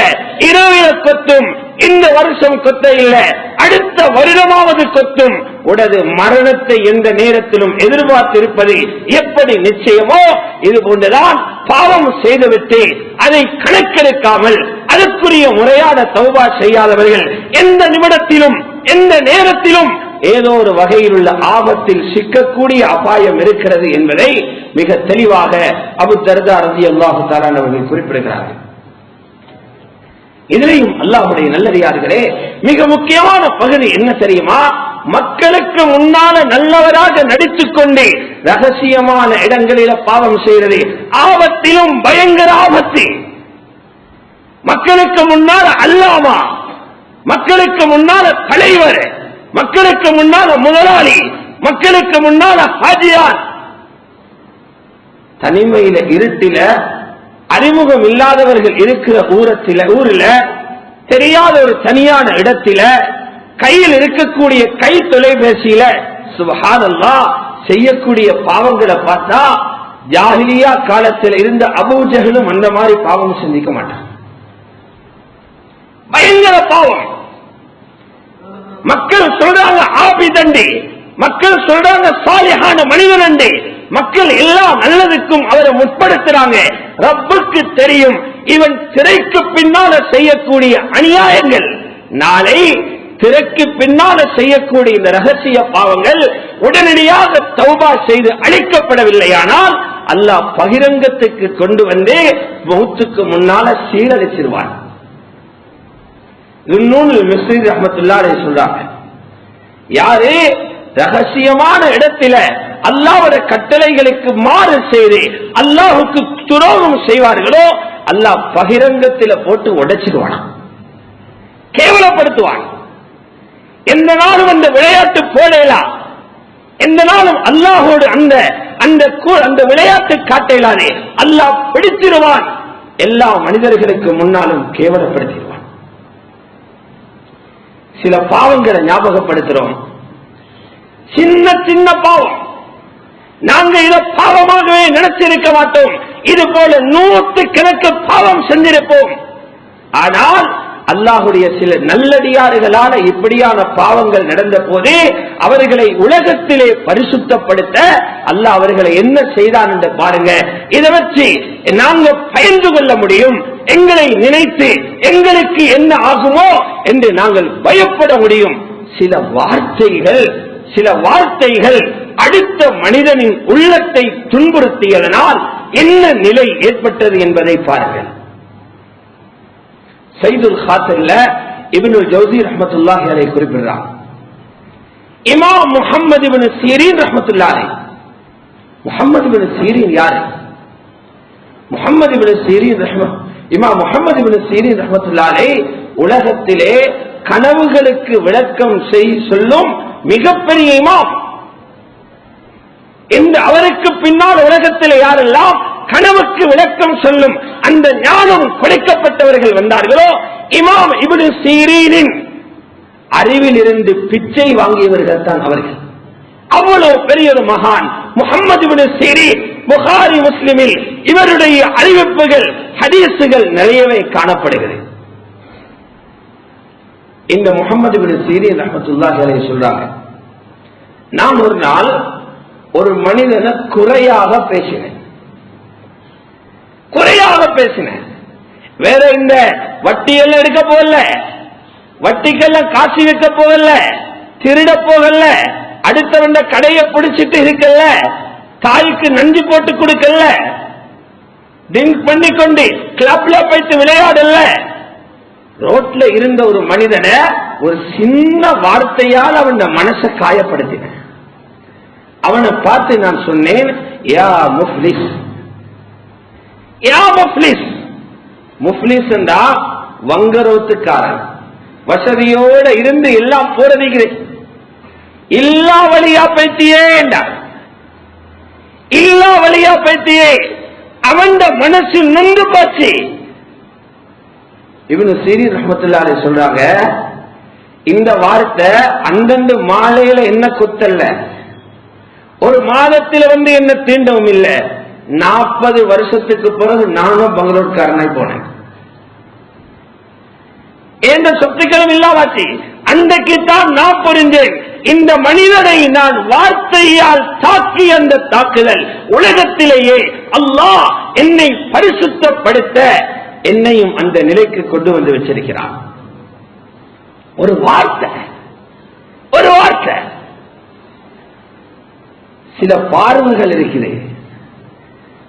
இரவில கொத்தும், இந்த வருஷம் கொத்த இல்ல, அடுத்த வருடமாவது கொத்தும். உடது மரணத்தை எந்த நேரத்திலும் எதிர்பார்த்திருப்பது எப்படி நிச்சயமோ இது போன்றுதான் பாவம் செய்துவிட்டு அதை கணக்கெடுக்காமல் அதற்குரிய முறையான தௌபா செய்யாதவர்கள் எந்த நிமிடத்திலும் எந்த நேரத்திலும் ஏதோ ஒரு வகையில் உள்ள ஆபத்தில் சிக்கக்கூடிய அபாயம் இருக்கிறது என்பதை மிக தெளிவாக அபூ தர்தா ரலியல்லாஹு தஆலா அவர்கள் குறிப்பிடுகிறார்கள். இதிலேயும் அல்லாஹ்வுடைய நல்லடியார்களே, மிக முக்கியமான பகுதி என்ன தெரியுமா? மக்களுக்கு முன்னால நல்லவராக நடித்துக் கொண்டே ரகசியமான இடங்களில பாவம் செய்கிறது ஆபத்திலும் பயங்கர ஆபத்து. மக்களுக்கு முன்னால அல்லாமா, மக்களுக்கு முன்னால தலைவர், மக்களுக்கு முன்னால முதலாளி, மக்களுக்கு முன்னால ஹாஜியார், தனிமையில இருட்டில அறிமுகம் இல்லாதவர்கள் இருக்கிற ஊரில் தெரியாத ஒரு தனியான இடத்தில கையில் இருக்கக்கூடிய கை தொலைபேசியில சுப்ஹானல்லாஹ் செய்யக்கூடிய பாவங்களை பார்த்தா ஜாஹிலியா காலத்தில் இருந்த அபூ ஜஹலும் அந்த மாதிரி பாவம் சிந்திக்க மாட்டான். பயங்கர பாவம். மக்கள் சொல்றாங்க ஆபிதண்டி, மக்கள் சொல்றாங்க சாலிஹான மனிதனண்டி, மக்கள் எல்லா நல்லதுக்கும் அவரை முற்படுத்துறாங்க. ரப்புக்கு தெரியும் இவன் திரைக்கு பின்னால செய்யக்கூடிய அநியாயங்கள், நாளை திரைக்கு பின்னால செய்யக்கூடிய இந்த ரகசிய பாவங்கள் உடனடியாக தௌபா செய்து அழிக்கப்படவில்லையானால் அல்லாஹ் பகிரங்கத்துக்கு கொண்டு வந்து மௌத்துக்கு முன்னால சீரழிச்சிருவான். மிஸ்ரி ரஹ்மத்துல்லாஹி அலைஹி சொல்றாங்க, யாரு ரகசியமான இடத்தில அல்லாஹ்வுடைய கட்டளைகளுக்கு மாறு செய்து அல்லாஹ்வுக்கு துரோகம் செய்வார்களோ அல்லாஹ் பகிரங்கத்தில போட்டு உடைச்சிடுவான், கேவலப்படுத்துவான். எந்த நாளும் அந்த விளையாட்டு போடலாம், எந்த நாளும் அல்லாஹோடு அந்த விளையாட்டு காட்டலானே அல்லாஹ் பிடித்திருவான், எல்லா மனிதர்களுக்கு முன்னாலும் கேவலப்படுத்திடுவான். சில பாவங்களை ஞாபகப்படுத்துறோம், சின்ன சின்ன பாவம், நாங்க இதை பாவமாகவே நினைச்சிருக்க மாட்டோம், இது போல 100 கணக்கு பாவம் செஞ்சிருப்போம். ஆனால் அல்லாஹுடைய சில நல்லடியார்களான இப்படியான பாவங்கள் நடந்த போதே அவர்களை உலகத்திலே பரிசுத்தப்படுத்த அல்லாஹ் அவர்களை என்ன செய்தான் என்று பாருங்க. இதை வச்சு நாங்க பயந்து கொள்ள முடியும், எங்களை நினைத்து எங்களுக்கு என்ன ஆகுமோ என்று நாங்கள் பயப்பட முடியும். சில வார்த்தைகள் அடுத்த மனிதனின் உள்ளத்தை துன்புறுத்தியதனால் என்ன நிலை ஏற்பட்டது என்பதை பாருங்கள். சைதுல் ஹாத்திர்ல இப்னுல் ஜௌசி ரஹ்மத்துல்லாஹி அலைஹி குறிப்பிடுறார், இமாம் முஹம்மது இப்னு சீரீன் ரஹ்மத்துல்லாஹி முஹம்மது இப்னு சீரீன் யாரு? முஹம்மது இப்னு சீரீன் இமாம் முஹம்மது இப்னு சீரீன் ரஹ்மத்துல்லாஹி அலைஹி உலகத்திலே கனவுகளுக்கு விளக்கம் சொல்லும் மிகப்பெரிய இமாம். இந்த அவருக்கு பின்னால் உலகத்தில் யாரெல்லாம் கனவுக்கு விளக்கம் சொல்லும் அந்த ஞானம் கொடுக்கப்பட்டவர்கள் வந்தார்களோ, இமாம் இப்னு சீரீனின் அறிவில் இருந்து பிச்சை வாங்கியவர்கள் தான் அவர்கள். அவ்வளவு பெரிய ஒரு மகான் முஹம்மது இப்னு சீரீன். புகாரி முஸ்லிமில் இவருடைய அறிவிப்புகள் ஹதீசுகள் நிறையவே காணப்படுகிறது. இந்த முஹம்மது இப்னு சீரீன் ரஹ்மத்துல்லாஹி அலைஹி சொல்றாங்க, நான் ஒரு நாள் ஒரு மனிதனை குறையாக பேசினேன். வேற இந்த வட்டியெல்லாம் எடுக்க போகல, வட்டிக்கெல்லாம் காசு வைக்க போகல, திருட போகல, அடுத்தவண்ட கடையை பிடிச்சிட்டு இருக்கல, தாய்க்கு நஞ்சு போட்டு கொடுக்கல, ட்ரிங்க் பண்ணிக்கொண்டு கிளப்ல போயிட்டு விளையாடல. ரோட்ல இருந்த ஒரு மனிதனை ஒரு சின்ன வார்த்தையால் அவன் மனசை காயப்படுத்தின. அவனை பார்த்து நான் சொன்னேன், யா முஃப்லிஸ், யா முஃப்லிஸ். முஃப்லிஸ் என்றா வங்கரோத்துக்காரன், வசதியோட இருந்து எல்லாம் போறதுகிறேன், இல்லா வழியா பைத்தியே என்றார். இல்லா வழியா பைத்தியே, அவன் மனசு நொந்து போச்சு. இப்னு சீரீன் ரஹ்மத்துல்லாஹி அலைஹி சொல்றாங்க, இந்த வார்த்தை அந்தந்த மாலையில என்ன குத்தல்ல, ஒரு மாதத்தில் என்ன தீண்டவும் இல்லை. 40 வருஷத்துக்கு பிறகு நானும் பெங்களூர்காரனாய் போனேன். எந்த சொத்துக்களும் இல்லாவாச்சு. அன்றைக்குத்தான் நான் புரிஞ்சேன், இந்த மனிதனை நான் வார்த்தையால் தாக்கி அந்த தாக்குதல் உலகத்திலேயே அல்லாஹ் என்னை பரிசுத்தப்படுத்த என்னையும் அந்த நிலைக்கு கொண்டு வந்து வச்சிருக்கிறான். ஒரு வார்த்தை. சில பார்வைகள் இருக்குது,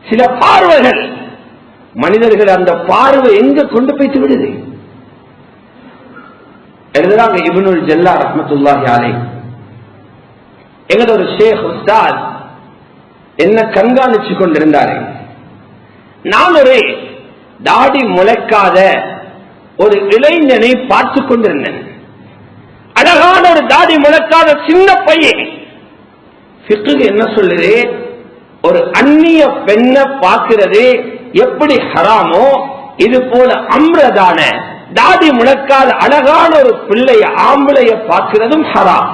சில பார்வைகள் மனிதர்கள் அந்த பார்வை எங்க கொண்டு போய்த்து விடுது. எழுதுறாங்க இப்னுல் ஜல்லா ரஹ்மத்துல்லாஹி அலைஹி, எங்கட ஒரு ஷேக் உஸ்தாத் என்ன கண்காணிச்சு கொண்டிருந்தாரு. நான் ஒரு தாடி முளைக்காத ஒரு இளைஞனை பார்த்து கொண்டிருந்தேன். அழகான ஒரு தாடி முளைக்காத சின்ன பையன். ஃபிக்ஹ் என்ன சொல்லுது, ஒரு அந்நிய பெண்ணை பார்க்கிறது எப்படி ஹராமோ, இது போல அம்ரதான தாடி முளைக்காத அழகான ஒரு பிள்ளைய ஆம்பளைய பார்க்கிறதும் ஹராம்.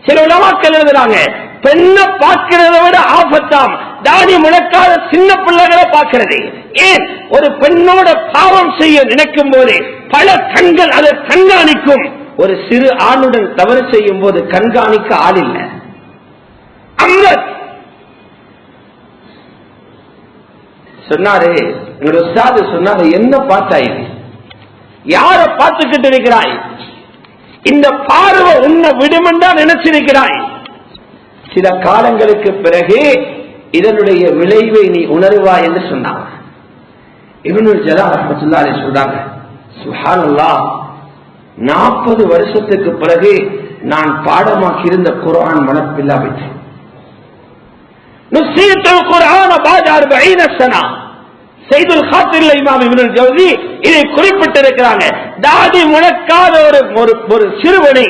சில உலமாக்கள் எழுதுறாங்க, பெண்ணை பார்க்கிறத விட ஆபத்தாம் தாடி முளைக்காத சின்ன பிள்ளைகளை பார்க்கிறது. ஏன்? ஒரு பெண்ணோட பாவம் செய்ய நினைக்கும் போது பல கண்கள் அதை கண்காணிக்கும். ஒரு சிறு ஆணுடன் தவறு செய்யும் போது கண்காணிக்க ஆள் இல்லை. அம்ரத் சொன்னாரு, சொன்னாரு, என்ன பார்த்தாய், யார பார்த்துக்கிட்டு இருக்கிறாய், இந்த பார்வை உன்னை விடுமென்றா நினைச்சிருக்கிறாய். சில காலங்களுக்கு பிறகு இதனுடைய விளைவை நீ உணர்வாய் என்று சொன்னாங்க. இப்னுல் ஜல்லா ரஹ்மத்துல்லாஹி அலைஹி சொல்றாங்க, சுப்ஹானல்லாஹ், 40 வருஷத்துக்கு பிறகு நான் பாடமாக்கி இருந்த குர்ஆன் மனப்பில்லா போயிற்று. நுஸீத்துல் குர்ஆன பாத 40 சனா. சைதுல் காத்திரில் இமாம் இப்னுல் ஜௌஸி இதை குறிப்பிட்டிருக்கிறாங்க. தாடி முளைக்காத ஒரு சிறுவனை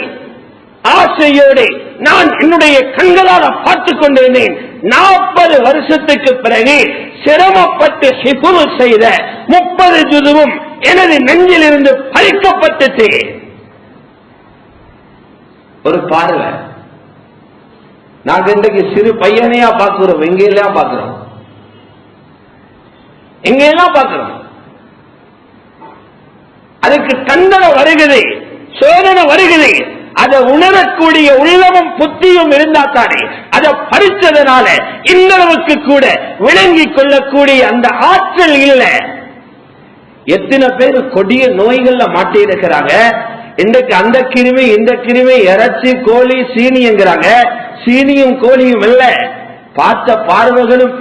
ஆசையோடு நான் என்னுடைய கண்களால் பார்த்துக் கொண்டிருந்தேன். 40 வருஷத்துக்கு பிறகு சிரமப்பட்டு ஹிஃபுல் செய்த 30 ஜுதுவும் எனது நெஞ்சில் இருந்து பறிக்கப்பட்டது. ஒரு பார்வை. நாங்க இன்றைக்கு சிறு பையனையா பார்க்கிறோம், எங்கெல்லாம் பார்க்கிறோம், அதுக்கு தண்டனை வருகிறது, சோதனை வருகிறது. அதை உணரக்கூடிய உள்ளமும் புத்தியும் இருந்தாத்தானே, அதை பறிச்சதனால இந்த அளவுக்கு கூட விளங்கிக் கொள்ளக்கூடிய அந்த ஆற்றல் இல்லை. எத்தனை பேர் கொடிய நோய்கள்ல மாட்டி இருக்கிறாங்க. இன்றைக்கு அந்த கிருமி இந்த கிருமி, இறைச்சி கோழி சீனிங்கிறாங்க. சீனியும் கோழியும் இல்ல, பார்த்த பார்வைகளும்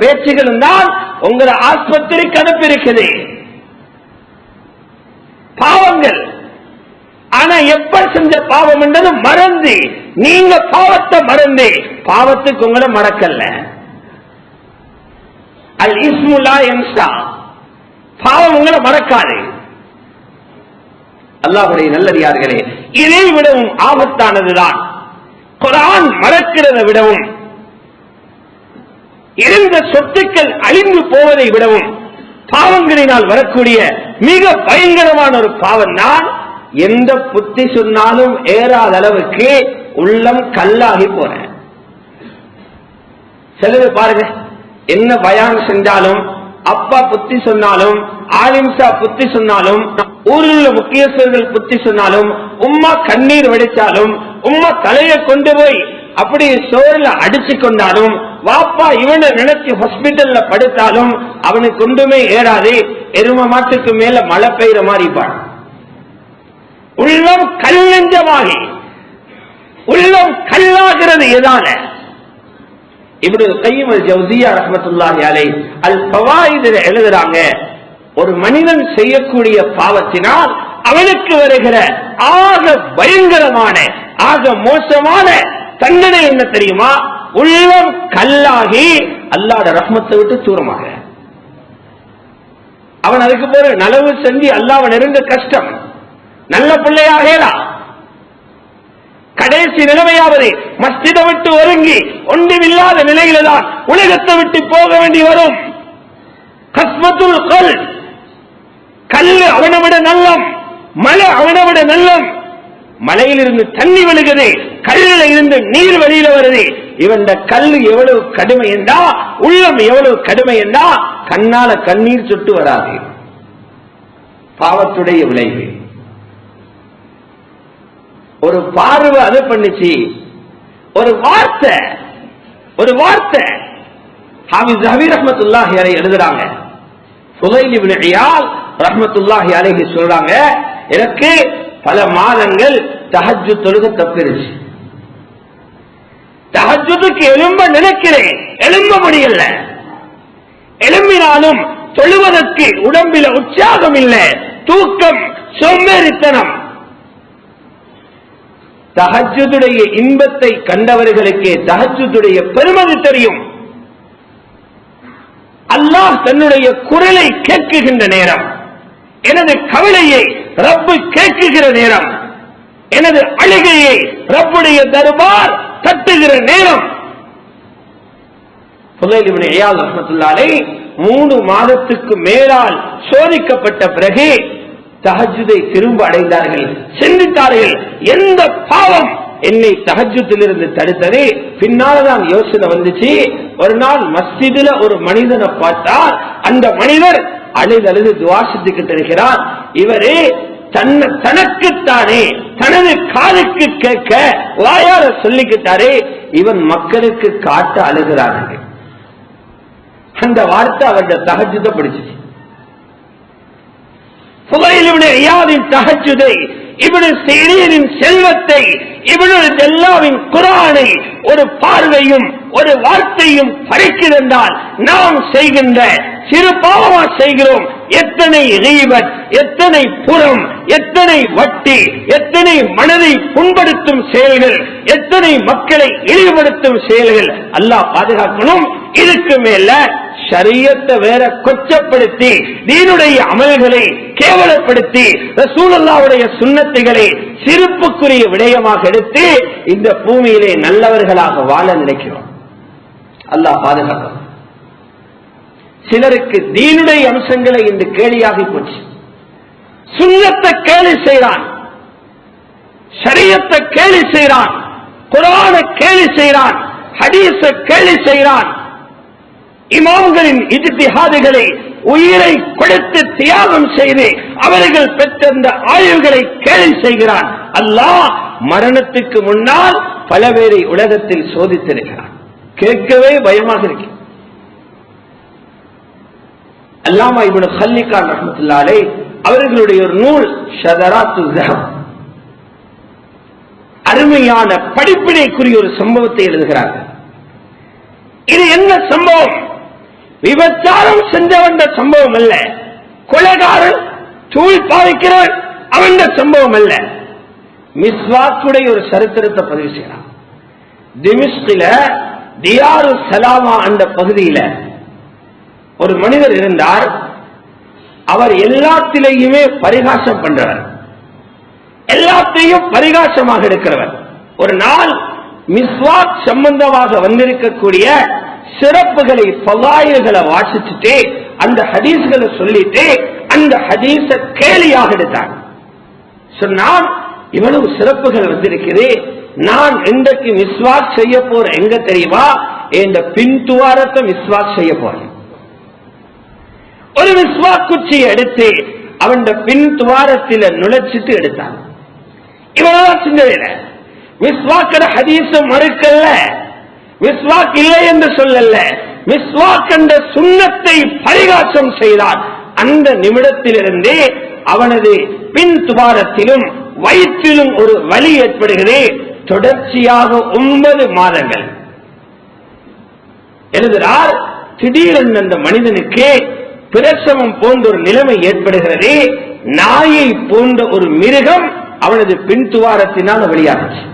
பேச்சுகளும் தான் உங்களை ஆஸ்பத்திரிக்கு அனுப்பியிருக்குது. பாவங்கள். ஆனா எப்ப செஞ்ச பாவம் என்றது மறந்து நீங்க பாவத்தை மறந்து பாவத்துக்கு உங்களை மறக்கல. அல் இஸ்முல்லா யன்ஸா, பாவம் உங்களை மறக்காது. அல்லாஹ்வுடைய நல்லடியார்களே, இதை விடவும் ஆபத்தானதுதான் குர்ஆன் மறக்கிறதை விடவும், இருந்த சொத்துக்கள் அழிந்து போவதை விடவும் பாவங்களினால் வரக்கூடிய மிக பயங்கரமான ஒரு பாவம் தான் எந்த புத்தி சொன்னாலும் ஏறாத அளவுக்கு உள்ளம் கல்லாகி போற. சிலர் பாருங்க, என்ன பயான் செஞ்சாலும், அப்பா புத்தி சொன்னாலும், ஆலிம்சா புத்தி சொன்னாலும், ஊரில் உள்ள முக்கியஸ்தர்கள் புத்தி சொன்னாலும், உம்மா கண்ணீர் வடிச்சாலும், உம்மா தலையை கொண்டு போய் அப்படி சோறுல அடிச்சு கொண்டாலும், வாப்பா இவனை நினைச்சு ஹாஸ்பிட்டல்ல படுத்தாலும் அவனுக்கு ஒன்றுமே ஏறாது. எரும மாட்டுக்கு மேல மழை பெய்யற மாதிரி பாடு. உள்ளம் கல்லஞ்சமாகி உள்ளம் கல்லாகிறது. எதால? இப்னு கையிம் அல் ஜௌசிய்யா ரஹ்மத்துல்லாஹி அலைஹி அல் ஃபவாயித்ல எழுதுறாங்க, ஒரு மனிதன் செய்யக்கூடிய பாவத்தினால் அவனுக்கு வருகிற ஆக பயங்கரமான ஆக மோசமான தண்டனை என்ன தெரியுமா? உள்ளம் கல்லாகி அல்லாஹ்வுடைய ரஹ்மத்தை விட்டு தூரமாக. அவன் அதுக்கு போற நலவு செஞ்சு அல்லாஹ்வை நெருங்க கஷ்டம். நல்ல பிள்ளையாக கடைசி நிலைமையாவது மஸ்ஜிதை விட்டு ஒருங்கி ஒன்றுமில்லாத நிலையில தான் உலகத்தை விட்டு போக வேண்டி வரும். கஸ்மத்துல் கல், கல்லு அவனை விட நல்லம், மலை அவனை விட நல்லம். மலையிலிருந்து தண்ணி விழுகுது, கல்லில் இருந்து நீர் வெளியில வருது. இவன் கல் எவ்வளவு கடுமை என்றா, உள்ளம் எவ்வளவு கடுமை என்றா, கண்ணால கண்ணீர் சொட்டு வராது. பாவத்துடைய விளைவு. ஒரு பார்வை அது பண்ணிச்சு, ஒரு வார்த்தை ஹாஃபிஸ் ஸஹபி ரஹ்மத்துல்லாஹி அலைஹி எழுதுறாங்க. ஃபுதைல் இப்னு இயால் ரஹ்மத்துல்லாஹி அலைஹி சொல்றாங்க, எனக்கு பல மாதங்கள் தஹஜ்ஜுத் தொழுக தப்பிருச்சு. தஹஜ்ஜுதுக்கு எழும்ப நினைக்கிறேன், எழும்ப முடியல. எழும்பினாலும் தொழுவதற்கு உடம்பில உற்சாகம் இல்லை, தூக்கம், சோம்பேறித்தனம். தஹஜ்ஜுடைய இன்பத்தை கண்டவர்களுக்கு தஹஜ்ஜுடைய பெருமதி தெரியும். அல்லாஹ் தன்னுடைய குரலை கேட்குகின்ற நேரம், எனது கவலையை ரப்பு கேட்குகிற நேரம், எனது அழுகையை ரப்புடைய தர்பார் தட்டுகிற நேரம். ஃபுதைல் இப்னு இயால் ரஹ்மத்துல்லாஹி அலைஹி 3 மாதத்துக்கு மேலால் சோதிக்கப்பட்ட பிறகு தஹஜ்ஜுதை திரும்ப அடைந்தார்கள். சிந்தித்தார்கள், எந்த பாவம் என்னை தஹஜ்ஜுதிலிருந்து தடுத்தது? பின்னால்தான் யோசனை வந்துச்சு. ஒரு நாள் மஸ்ஜிதுல ஒரு மனிதனை பார்த்தால், அந்த மனிதர் அழுது துஆ செஞ்சுக்கிட்டு இருக்கிறார். இவரே தனக்குத்தானே தனது காதுக்கு கேட்க வாயார சொல்லிக்கிட்டாரே, இவன் மக்களுக்கு காட்ட அழுகிறார்கள். அந்த வார்த்தை அவருடைய தஹஜ்ஜுதை படிச்சுச்சு. ஃபுதைல் இப்னு இயாதின் தஹஜ்ஜுதை, இப்னு ஸீரீனின் செல்வத்தை, இப்னு ஜல்லாவின் குர்ஆனை ஒரு பார்வையும் ஒரு வார்த்தையும் பறிக்கிறதால் நாம் செய்கின்ற சிறு பாவமா செய்கிறோம். எத்தனை கீபத், எத்தனை புறம், எத்தனை வட்டி, எத்தனை மனதை புண்படுத்தும் செயல்கள், எத்தனை மக்களை இழிவுபடுத்தும் செயல்கள். அல்லாஹ் பாதுகாக்கணும். இதுக்கு மேல ஷரியத்தை வேற கொச்சப்படுத்தி, தீனுடைய அமல்களை கேவலப்படுத்தி, ரசூலுல்லாஹ்வுடைய சுன்னத்துகளை சிறப்புக்குரிய விடயமாக எடுத்து இந்த பூமியிலே நல்லவர்களாக வாழ நினைக்கிறோம். அல்லாஹ் பாதுகாக்கும். சிலருக்கு தீனுடைய அம்சங்களை இந்த கேலியாகி போச்சு. சுன்னத்தை கேலி செய்கிறான், ஷரியத்தை கேலி செய்கிறான், குர்ஆனை கேலி செய்கிறான், ஹதீஸை கேலி செய்கிறான். இமாம்களின் இஜ்திஹாதுகளை உயிரை கொடுத்து தியாகம் செய்து அவர்கள் பெற்ற அந்த ஆய்வுகளை கேலி செய்கிறான். அல்லாஹ் மரணத்துக்கு முன்னால் பல பேரை உலகத்தில் சோதித்திருக்கிறான். கேட்கவே பயமாக இருக்கு. அல்லாமா இப்னு கல்லிகான் ரஹ்மத்துல்லாஹி அலைஹி அவர்களுடைய ஒரு நூல் ஷதராத்து ஸஹப், அருமையான படிப்பினைக்குரிய ஒரு சம்பவத்தை எழுதுகிறார்கள். இது என்ன சம்பவம்? விபச்சாரம் செஞ்சவன் சம்பவம் அல்ல, கொலைகாரன் தூள் பாவிக்கிறவன் அவன் சம்பவம் அல்ல. மிஸ்வாக்குடைய ஒரு சரித்திரத்தை பதிவு செய்யலாம். திமிஷ்கில தியாரு சலாமா அந்த பகுதியில ஒரு மனிதர் இருந்தார். அவர் எல்லாத்திலேயுமே பரிகாசம் பண்றவர், எல்லாத்தையும் பரிகாசமாக இருக்கிறவர். ஒரு நாள் மிஸ்வாக் சம்பந்தமாக வந்திருக்கக்கூடிய சிறப்புகளை பவாயில்களை வாசிச்சுட்டு அந்த ஹதீஸ்களை சொல்லிட்டு அந்த ஹதீஸ கேலியாக எடுத்தார். சொன்னான், இவ்வளவு சிறப்புகள் வந்திருக்குது, நான் இன்றைக்கு மிஸ்வாக் செய்ய போறேன் எங்க தெரியுமா? என்ற பின் துவாரத்தை மிஸ்வாக் செய்ய போறேன். ஒரு மிஸ்வாக் குச்சியை எடுத்து அவன் பின் துவாரத்தில் நுழைச்சிட்டு எடுத்தான். இவ்வளவுதான் சிந்தனையில. மிஸ்வாக்கிற ஹதீஸ மறுக்கல்ல, மிஸ்வாக் இல்லை என்று சொல்லல, மிஸ்வாக் என்ற சுன்னத்தை பரிகாசம் செய்தான். அந்த நிமிடத்திலிருந்தே அவனது பின் துவாரத்திலும் வயிற்றிலும் ஒரு வலி ஏற்படுகிறது. தொடர்ச்சியாக 9 மாதங்கள் எழுதுகிறார். திடீரென்று அந்த மனிதனுக்கு பிரசவம் போன்ற ஒரு நிலைமை ஏற்படுகிறது. நாயை போன்ற ஒரு மிருகம் அவனது பின் துவாரத்தினால் வெளியாகிச்சு.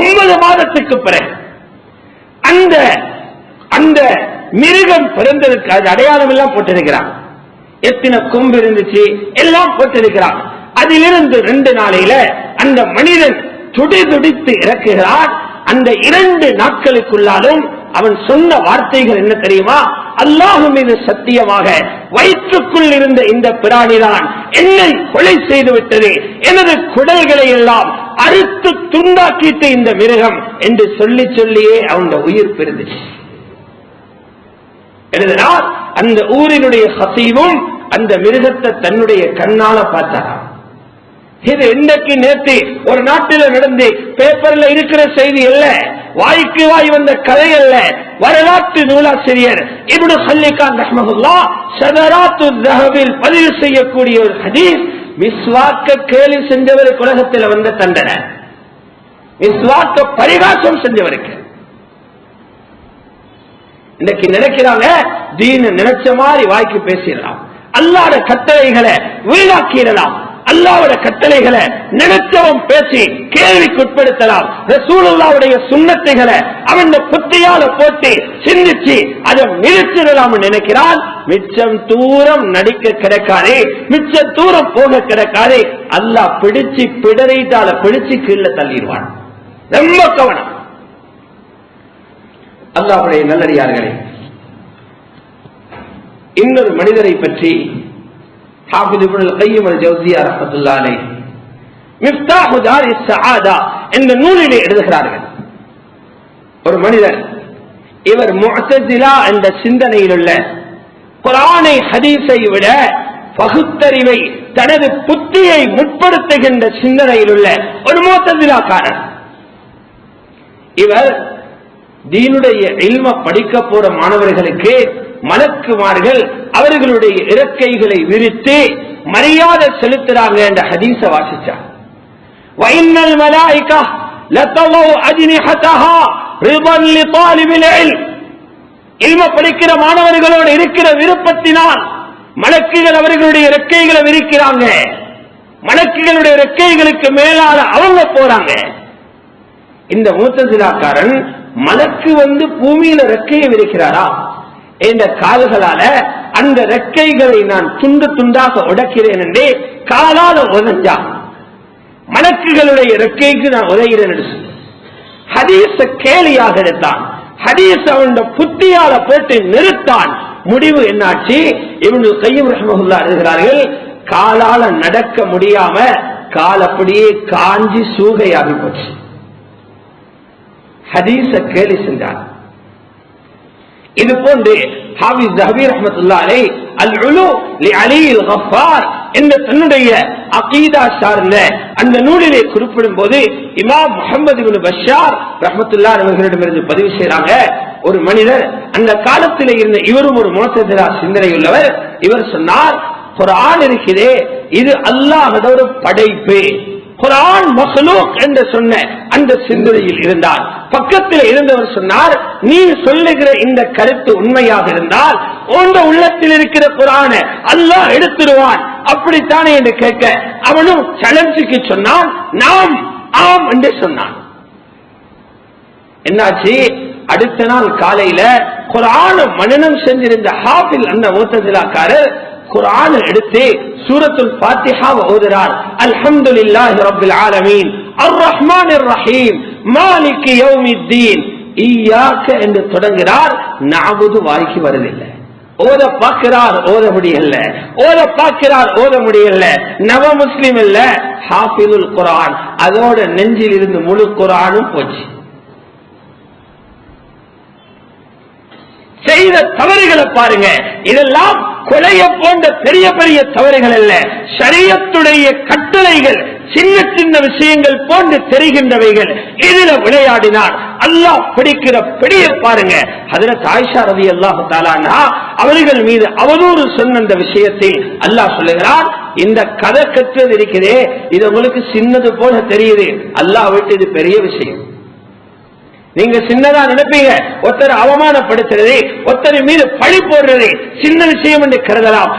9 மாதத்துக்கு பிறகு அந்த மிருகம் பிறந்ததற்கு அது அடையாளம் எல்லாம் போட்டிருக்கிறான். எத்தனை கொம்பு இருந்துச்சு எல்லாம் போட்டிருக்கிறான். அதிலிருந்து 2 நாளையில அந்த மனிதன் துடிதுடித்து இறக்குகிறான். அந்த 2 நாட்களுக்குள்ளாலும் அவன் சொன்ன வார்த்தைகள் என்ன தெரியுமா? அல்லாஹ் மீது சத்தியமாக வயிற்றுக்குள் இருந்த இந்த பிராணிதான் என்னை கொலை செய்து விட்டது, எனது குடல்களை எல்லாம் அறுத்து துண்டாக்கிட்டு இந்த மிருகம் என்று சொல்லி சொல்லியே அவன் உயிர் பெறுந்துச்சு. எழுதினார், அந்த ஊரினுடைய ஹசீவும் அந்த மிருகத்தை தன்னுடைய கண்ணால பார்த்தாராம். இது இன்றைக்கு நேற்று ஒரு நாட்டில் நடந்து பேப்பர்ல இருக்கிற செய்தி அல்ல, வாய்க்கு வாய் வந்த கதை அல்ல. வரலாற்று நூலாசிரியர் இப்னு ஹல்லிகான் ரஹ்மஹுல்லாஹ் ஷதராத்து ذஹபில் பதிவு செய்யக்கூடிய ஒரு ஹதீஸ், மிஸ்வாக்க கேலி செஞ்சவருக்கு உலகத்தில் வந்த தண்டனை, மிஸ்வாக்க பரிகாசம் செஞ்சவருக்கு. இன்னைக்கு நினைக்கிறாங்க தீன நினைச்ச மாதிரி வாய்க்கு பேசிடலாம், அல்லாஹ்வுடைய கட்டளைகளை வீணாக்கிடலாம், அல்லாஹ்வுடைய கட்டளைகளை நினைச்சவன் பேசி கேள்விக்குட்படுத்தலாம், ரசூலுல்லாஹ்வுடைய சுன்னத்துகளை அவன் புத்தியால போட்டு சிந்திச்சு அதை மிதிச்சிடலாம் நினைக்கிறான். மிச்சம் தூரம் நடிக்க கிடைக்காதே, மிச்சம் தூரம் போக கிடைக்காதே. அல்லாஹ் பிடிச்சு பிடரைட்டால பிடிச்சு கீழே தள்ளிடுவான். ரொம்ப கவனம். அல்லாஹ்வுடைய நல்லடியார்களே, இன்னொரு மனிதரை பற்றி ஹாஃபிஸ் இப்னுல் கய்யிம் அல்-ஜௌஸிய்யா ரஹ்மத்துல்லாஹி அலைஹி மிஃப்தாஹு தாரிஸ் ஸஆதா என்ற நூலிலே எழுதுகிறார்கள். ஒரு மனிதர், இவர் முஅ்தஸிலா என்ற சிந்தனையில் உள்ள குர்ஆனை ஹதீஸை விட பகுத்தறிவை தனது புத்தியை முற்படுத்துகின்ற சிந்தனையில் உள்ள ஒரு முஅ்தஸிலாக்காரர். இவர் தீனுடைய இல்ம படிக்க போற மாணவர்களுக்கு மலக்குமார்கள் அவர்களுடைய இறக்கைகளை விரித்து மரியாதை செலுத்துறாங்க என்ற ஹதீஸ வாசிச்சார். வஇன்னல் மலாயிகா லதவு அஜ்னிஹதஹா ரிதன் லிதாலிபில் இல்ம். இல்ம படிக்கிற மாணவர்களோடு இருக்கிற விருப்பத்தினால் மலக்குகள் அவர்களுடைய இறக்கைகளை விரிக்கிறாங்க. மலக்குகளுடைய இறக்கைகளுக்கு மேலால அவங்க போறாங்க. இந்த முஅ்தஸிலாக்காரன் மலக்கு வந்து பூமியில ரெக்கையை விரிக்கிறாரா? என்ற கால்களால அந்த ரெக்கைகளை நான் துண்டு துண்டாக உடைக்கிறேன் என்று காலால உதஞ்சான். மலக்குகளுடைய ரெக்கைக்கு நான் உதைகிறேன் என்று ஹதீஸ கேலியாக எடுத்தான். ஹதீஸ் அவன் புத்தியால போட்டு நிறுத்தான். முடிவு என்னாச்சு? இப்னுல் கய்யிம் ரஹ்மத்துல்லாஹி எழுதுகிறார்கள், காலால நடக்க முடியாம கால் அப்படியே காஞ்சி சூகையாகி போச்சு. ஹதீஸ கேலி சென்றான். இது போன்று ஹாஃபிஸ் ذهبி ரஹ்மத்துல்லாஹி அலைஹி அல்-உலூ லிஅலி அல்-கஃபார் என்ற தன்னுடைய அகீதா சார்ந்த அந்த நூலிலே குறிப்பிடும் போது இமாம் முஹம்மது இப்னு பஷார் ரஹ்மத்துல்லாஹி அவர்களிடமிருந்து பதிவு செய்றாங்க. ஒரு மனிதர் அந்த காலத்தில் இருந்த இவரும் ஒரு முஅ்தஸிலா சிந்தனை உள்ளவர். இவர் சொன்னார், குர்ஆன் இருக்கிறே இது அல்லாஹ்வோட படைப்பு, குர்ஆன் மக்லூக் என்று சொன்ன அந்த சிந்தனையில் இருந்தார். பக்கத்தில் இருந்தவர் சொன்னார், நீ சொல்லுகிற இந்த கருத்து உண்மையாக இருந்தால் உங்க உள்ளத்தில் இருக்கிற குர்ஆனை அல்லாஹ் எடுத்துடுவான், அப்படித்தானே என்று கேட்க அவனும் சேலஞ்சுக்கு சொன்னான், நாம் ஆம் என்று சொன்னான். என்னாச்சு? அடுத்த நாள் காலையில குர்ஆன மனனம் செஞ்சிருந்த ஹாஃபில் அந்த முத்தஸிலாக்காரர் குர்ஆனை எடுத்து சூரத்துல் ஃபாத்திஹாவை ஓதுறார். அல்ஹம்துலில்லாஹி ரப்பில் ஆலமீன் அர் ரஹ்மானிர் ரஹீம் மாலிகி யௌமித்தீன் இய்யாக என்று தொடங்குகிறார். நஅபுது வாய்க்கு வரவில்லை. ஓத பார்க்கிறார், ஓத முடியல. ஓத பார்க்கிறார், ஓத முடியல. நவ முஸ்லிம் இல்ல, ஹாஃபிதுல் குர்ஆன். அதோட நெஞ்சில் இருந்து முழு குர்ஆனும் போச்சு. செய்த தவறுகளை பாருங்க. இதெல்லாம் கொலைய போன்ற பெரிய பெரிய தவறுகள் அல்ல, ஷரியத்துடைய கட்டளைகள், சின்ன சின்ன விஷயங்கள் போன்று தெரிகின்றவைகள். இதுல விளையாடினார் அல்லாஹ் பிடிக்கிற பிடிய பாருங்க. ஹஜ்ரத் ஆயிஷா ரலியல்லாஹு தஆலா அன்ஹா அவர்கள் மீது அவதூறு சொன்ன அந்த விஷயத்தில் அல்லாஹ் சொல்லுகிறார், இந்த கதை கற்றது இருக்கிறதே இது உங்களுக்கு சின்னது போல தெரியுது, அல்லாஹ் விட்டு இது பெரிய விஷயம். நீங்க சின்னதா நினைப்பீங்க, ஒருத்தர் அவமானப்படுத்துறது, ஒருத்தர் மீது பழி போடுறது சின்ன விஷயம் என்று கருதலாம்.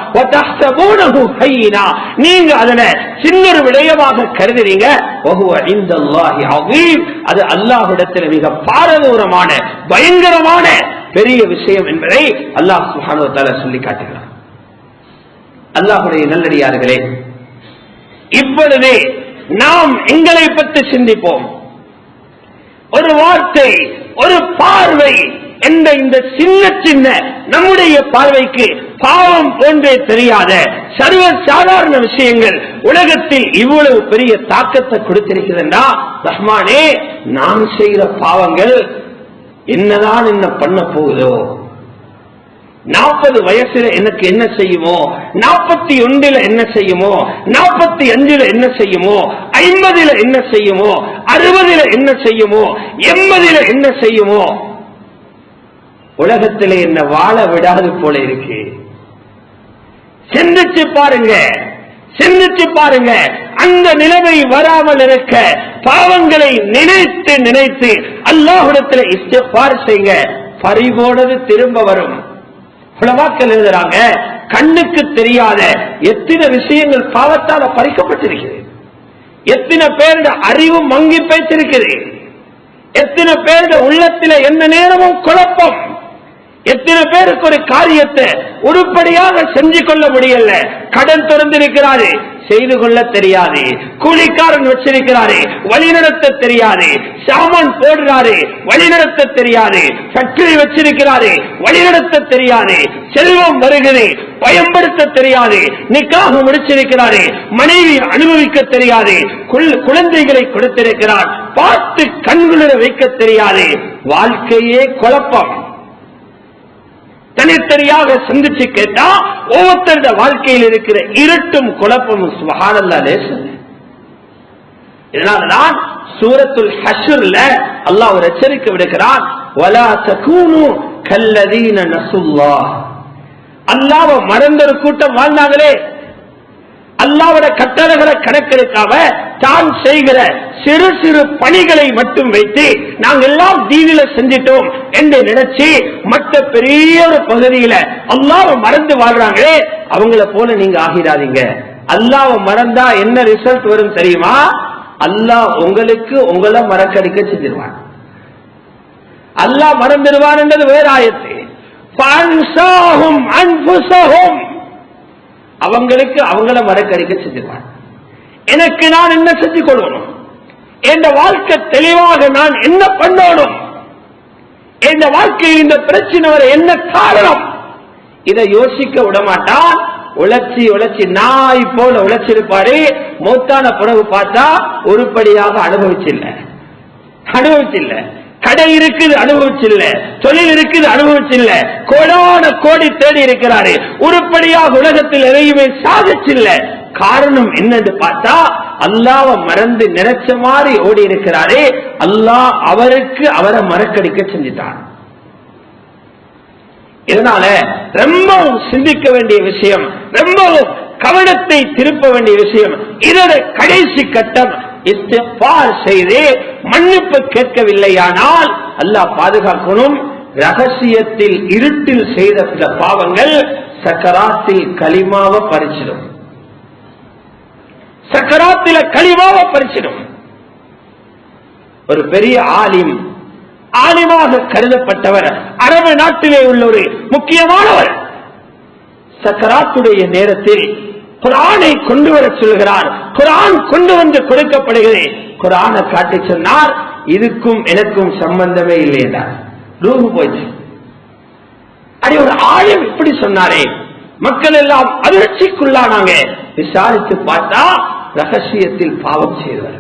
நீங்க அதனை சின்ன ஒரு விடயமாக கருதுறீங்க. அது அல்லாஹ்விடத்தில் மிக பாரதூரமான பயங்கரமான பெரிய விஷயம் என்பதை அல்லாஹ் சுப்ஹானஹு வ தஆலா சொல்லி காட்டுகிறார். அல்லாஹ்வுடைய நல்லடியார்களே, இப்பொழுது நாம் எங்களை பற்றி சிந்திப்போம். ஒரு வார்த்தை, ஒரு பார்வை என்ற இந்த சின்ன சின்ன நம்முடைய பார்வைக்கு பாவம் போன்றே தெரியாத சர்வ சாதாரண விஷயங்கள் உலகத்தில் இவ்வளவு பெரிய தாக்கத்தை கொடுத்திருக்கிறதா? ரஹ்மானே, நாம் செய்கிற பாவங்கள் என்னதான் என்ன பண்ண போகுதோ, 40 வயசுல எனக்கு என்ன செய்யுமோ, 41 என்ன செய்யுமோ, 45 என்ன செய்யுமோ, 50 என்ன செய்யுமோ, 60 என்ன செய்யுமோ, 80 என்ன செய்யுமோ, உலகத்திலே என்ன வாழ விடாது போல இருக்கு. சிந்திச்சு பாருங்க, சிந்திச்சு பாருங்க. அந்த நிலைமை வராமல் இருக்க பாவங்களை நினைத்து நினைத்து அல்லாஹ்விடத்தில் இஸ்திக்பார் செய்யுங்க. பறிபோனது திரும்ப வரும். உலமாக்கள் எழுதுறாங்க, கண்ணுக்கு தெரியாத எத்தனை விஷயங்கள் பாவத்தால் பறிக்கப்பட்டிருக்கிறது. எத்தனை பேருடைய அறிவு மங்கி பேச்சிருக்கிறது. எத்தனை பேருடைய உள்ளத்தில் எந்த நேரமும் குழப்பம். எத்தனை பேருக்கு ஒரு காரியத்தை உருப்படியாக செஞ்சு கொள்ள முடியல. கடன் திறந்திருக்கிறாரு, செய்து கொள்ள தெரியாது. கூலிக்காரன் வச்சிருக்கிறாரு, வழிநடத்த தெரியாது. சாமான் போடுறாரு, வழிநடத்த தெரியாது. ஃபேக்டரி வச்சிருக்கிறாரு, வழிநடத்த தெரியாது. செல்வம் வருகிறது, பயன்படுத்த தெரியாது. நிக்காக முடிச்சிருக்கிறாரு, மனைவி அனுபவிக்க தெரியாது. குழந்தைகளை கொடுத்திருக்கிறார், பார்த்து கண்குளிர வைக்க தெரியாது. வாழ்க்கையே குழப்பம். தனித்தனியாக சிந்திச்சு கேட்டா ஒவ்வொருத்தருடைய வாழ்க்கையில் இருக்கிற இருட்டும் குழப்பமும் சுப்ஹானல்லாஹ் லேசல்ல. இதனால்தான் சூரத்துல் ஹஷ்ர்ல அல்லாஹ் ஒரு எச்சரிக்கை விடுகிறான், வலா தகூனு கல்லதீன நஸுல்லாஹ். அல்லாஹ்வை மறந்த ஒரு கூட்டம் வாழ்ந்தாங்களே, அல்லாஹ்வுடைய கட்டளைகளை கணக்கெடுக்காம தான் செய்கிற சிறு சிறு பணிகளை மட்டும் வைத்து நாங்கள் எல்லாம் தீனில செஞ்சிட்டோம் என்று நினைச்சு மற்ற பெரிய ஒரு பகுதியில அல்லாஹ்வை மறந்து வாழ்றாங்களே, அவங்கள போல நீங்க ஆகிடாதீங்க. அல்லாஹ்வை மறந்தா என்ன ரிசல்ட் வரும் தெரியுமா? அல்லாஹ் உங்களுக்கு உங்களை மறக்கடிக்க செஞ்சிருவான். அல்லாஹ் மறந்துடுவான் என்றது வேற ஆயத்து. ஃபன்சாஹும் அன்ஃபுஸஹும், அவங்களுக்கு அவங்கள மறக்கடிக்க செஞ்சிருவான். எனக்கு நான் என்ன செஞ்சு கொள்ளணும், என் வாழ்க்கை தெளிவாக நான் என்ன பண்ணணும், என் வாழ்க்கையில் இந்த பிரச்சனை வர என்ன காரணம், இதை யோசிக்க விடமாட்டான். உழைச்சி உழைச்சி நாய் போல உழைச்சிருப்பாரு. மௌத்தான பிறகு பார்த்தா உருப்படியாக அனுபவிச்சில்ல. கடை இருக்குது அனுபவிச்சில்ல, தொழில் இருக்குது அனுபவிச்சில்ல, கோடான கோடி தேடி இருக்கிறாரு, உருப்படியாக உலகத்தில் எதையுமே சாதிச்சில்ல. காரணம் என்னன்னு பார்த்தா அல்லாஹ்வை மறந்து நினைச்ச மாதிரி ஓடி இருக்கிறாரே, அல்லாஹ் அவருக்கு அவரை மறக்கடிக்க செஞ்சுட்டான். இதனால ரொம்பவும் சிந்திக்க வேண்டிய விஷயம், ரொம்பவும் கவனத்தை திருப்ப வேண்டிய விஷயம். இதோட கடைசி கட்டம் இஸ்திக்பார் செய்து மன்னிப்பு கேட்கவில்லையானால் அல்லாஹ் பாதுகாக்கணும். ரகசியத்தில் இருட்டில் செய்த பாவங்கள் சக்கராத்தில் கலிமாவை பறிச்சிடும். சக்கராத்தில கலிமாவ பறிச்சிடும். ஒரு பெரிய ஆலிமாக கருதப்பட்டவர், அரபு நாட்டிலே உள்ள ஒரு முக்கியமானவர், சக்கராத்துடைய நேரத்தில் குர்ஆனை கொண்டு வர சொல்கிறார். குர்ஆன் கொண்டு வந்து கொடுக்கப்படுகிறது. குர்ஆனை காட்டி சொன்னார், இதுக்கும் எனக்கும் சம்பந்தமே இல்லை என்றார். ரூஹு போயிடுச்சு. அடி ஒரு ஆலிம் இப்படி சொன்னாரே, மக்கள் எல்லாம் அதிர்ச்சிக்குள்ளானாங்க. விசாரித்து பார்த்தா ரகசியத்தில் பாவம் செய்தவர்.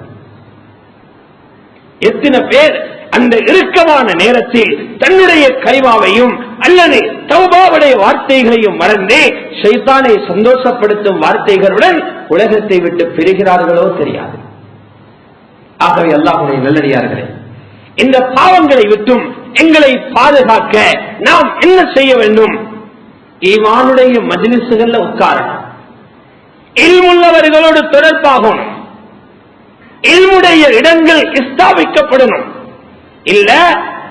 எத்தனை பேர் அந்த இறுக்கமான நேரத்தில் தன்னுடைய கலிமாவையும் அல்லது தௌபாவுடைய வார்த்தைகளையும் மறந்து ஷைத்தானை சந்தோஷப்படுத்தும் வார்த்தைகளுடன் உலகத்தை விட்டு பிரிகிறார்களோ தெரியாது. ஆகவே அல்லாஹ்வுடைய நல்லடியார்களே, இந்த பாவங்களை விட்டும் எங்களை பாதுகாக்க நாம் என்ன செய்ய வேண்டும்? ஈமானுடைய மஜ்லிஸ்கள்ல உட்காரணும், இல்முள்ளவர்களோடு தொடர்பாகணும், இல்முடைய இடங்கள் ஸ்தாபிக்கப்படணும். இல்ல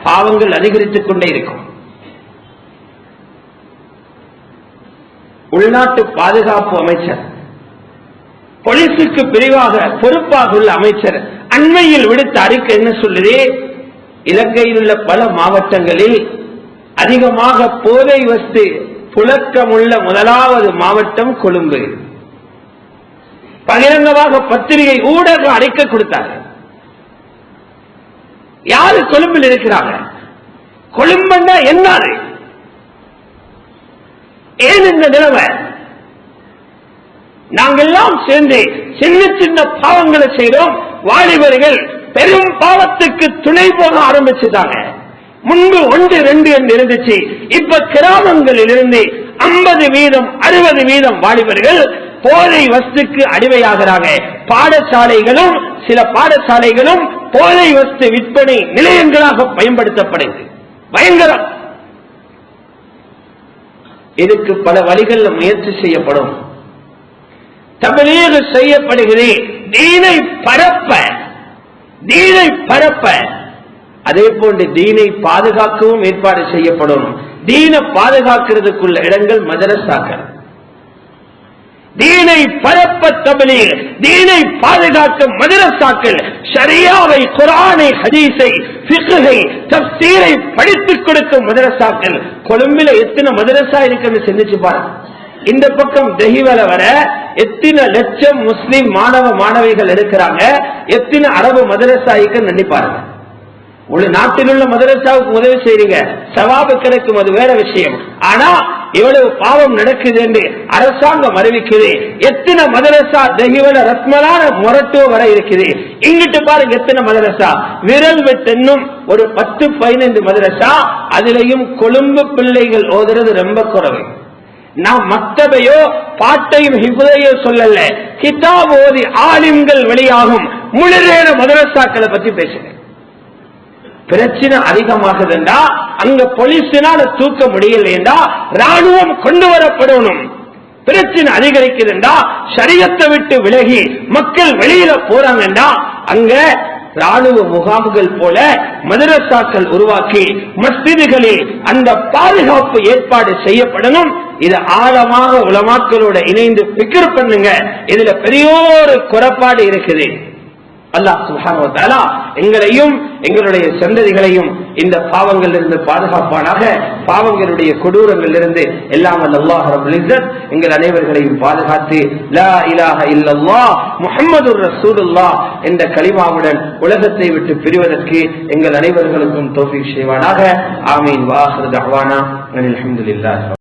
பாவங்கள் அதிகரித்துக் கொண்டே இருக்கும். உள்நாட்டு பாதுகாப்பு அமைச்சர், போலீசுக்கு பிரிவாக பொறுப்பாக உள்ள அமைச்சர் அண்மையில் விடுத்த அறிக்கை என்ன சொல்லுது? இலங்கையில் உள்ள பல மாவட்டங்களில் அதிகமாக போதை வஸ்து புழக்கமுள்ள முதலாவது மாவட்டம் கொழும்பு. பகிரங்கமாக பத்திரிகை ஊடக அறிக்கை கொடுத்தார்கள். யாரு கொழும்பில் இருக்கிறாங்க? கொழும்புன்னா என்னாரு? ஏன் இந்த நிலைமை? நாங்கெல்லாம் சேர்ந்து சின்ன சின்ன பாவங்களை செய்தோம். வாலிபர்கள் பெரும் பாவத்துக்கு துணை போக ஆரம்பிச்சுட்டாங்க. முன்பு 1, 2 என்று இருந்துச்சு. இப்ப கிராமங்களில் இருந்து 50% 60% வாலிபர்கள் போதை வஸ்துக்கு அடிமையாகிறாங்க. பாடசாலைகளும் சில பாடசாலைகளும் போதை வஸ்து விற்பனை நிலையங்களாக பயன்படுத்தப்படுகிறது. பயங்கரம். இதுக்கு பல வழிகளில் முயற்சி செய்யப்படும். தப்லீக் செய்யப்படுகிறது. தீனை பரப்ப அதே போன்று தீனை பாதுகாக்கவும் ஏற்பாடு செய்யப்படும். தீனை பாதுகாக்கிறதுக்குள்ள இடங்கள் மதரசாக்கள். தீனை பரப்ப தப்லீக், தீனை பாதுகாக்க மதரசாக்கள், ஷரியாவை, குர்ஆனை, ஹதீஸை, ஃபிக்ஹை, தஃப்சீரை படித்துக் கொடுக்கும் மதரசாக்கள். கொழும்பில எத்தனை மதரசா இருக்குன்னு சிந்திச்சு பாருங்க. இந்த பக்கம் தெஹிவல வர எத்தனை லட்சம் முஸ்லிம் மாணவ மாணவிகள் இருக்கிறாங்க, எத்தனை அரபு மதரசா இருக்குன்னு நினைப்பாருங்க. ஒரு நாட்டில் உள்ள மதரசாவுக்கு உதவி செய்றீங்க, சவாபு கிடைக்கும், அது வேற விஷயம். ஆனா எவ்வளவு பாவம் நடக்குது என்று அரசாங்கம் அறிவிக்குது. எத்தனை மதரசா தெஹிவல ரத்மலான மொரட்டோ வர இருக்குது. இங்கிட்டு பாருங்க எத்தனை மதரசா, விரல் வெட்டென்னும் ஒரு 10-15 மதரசா. அதிலையும் கொழும்பு பிள்ளைகள் ஓதுறது ரொம்ப குறைவு. நான் மக்தபையோ பாட்டையும் ஹிஃபதையோ சொல்லல, கிதாப் ஓதி ஆலிம்கள் வெளியாகும் முழுநேர மதரசாக்களை பத்தி பேசுறேன். பிரச்சனை அதிகமாகுதுண்டா அங்க போலீஸினால தூக்க முடியலைண்டா ராணுவம் கொண்டு வரப்படணும். பிரச்சனை அதிகரிக்குதுண்டா ஷரியத்தை விட்டு விலகி மக்கள் வெளியில போறாங்கண்டா அங்க ராணுவ முகாம்கள் போல மதரசாக்கள் உருவாக்கி மஸ்ஜிதுகளில் அந்த பாதுகாப்பு ஏற்பாடு செய்யப்படணும். இது ஆழமாக உலமாக்களோட இணைந்து ஃபிக்ர் பண்ணுங்க. இதுல பெரியோரு குறைபாடு இருக்குது. அல்லாஹ் சுப்ஹானஹு வ தஆலா எங்களையும் எங்களுடைய சந்ததிகளையும் இந்த பாவங்களில் இருந்து பாதுகாப்பானாக. பாவங்களுடைய கொடூரங்களில் இருந்து எல்லாம் அல்லாஹ் ரப்பல் இஸ்ஸத் எங்கள் அனைவர்களையும் பாதுகாத்து லா இலாஹ இல்லல்லாஹ் முஹம்மதுர் ரசூலுல்லாஹ் என்ற கலிமாவுடன் உலகத்தை விட்டு பிரிவதற்கு எங்கள் அனைவர்களுக்கும் தௌஃபீக் செய்வானாக. ஆமீன். வ ஆகிரு தஅவானா அல்ஹம்துலில்லாஹ்.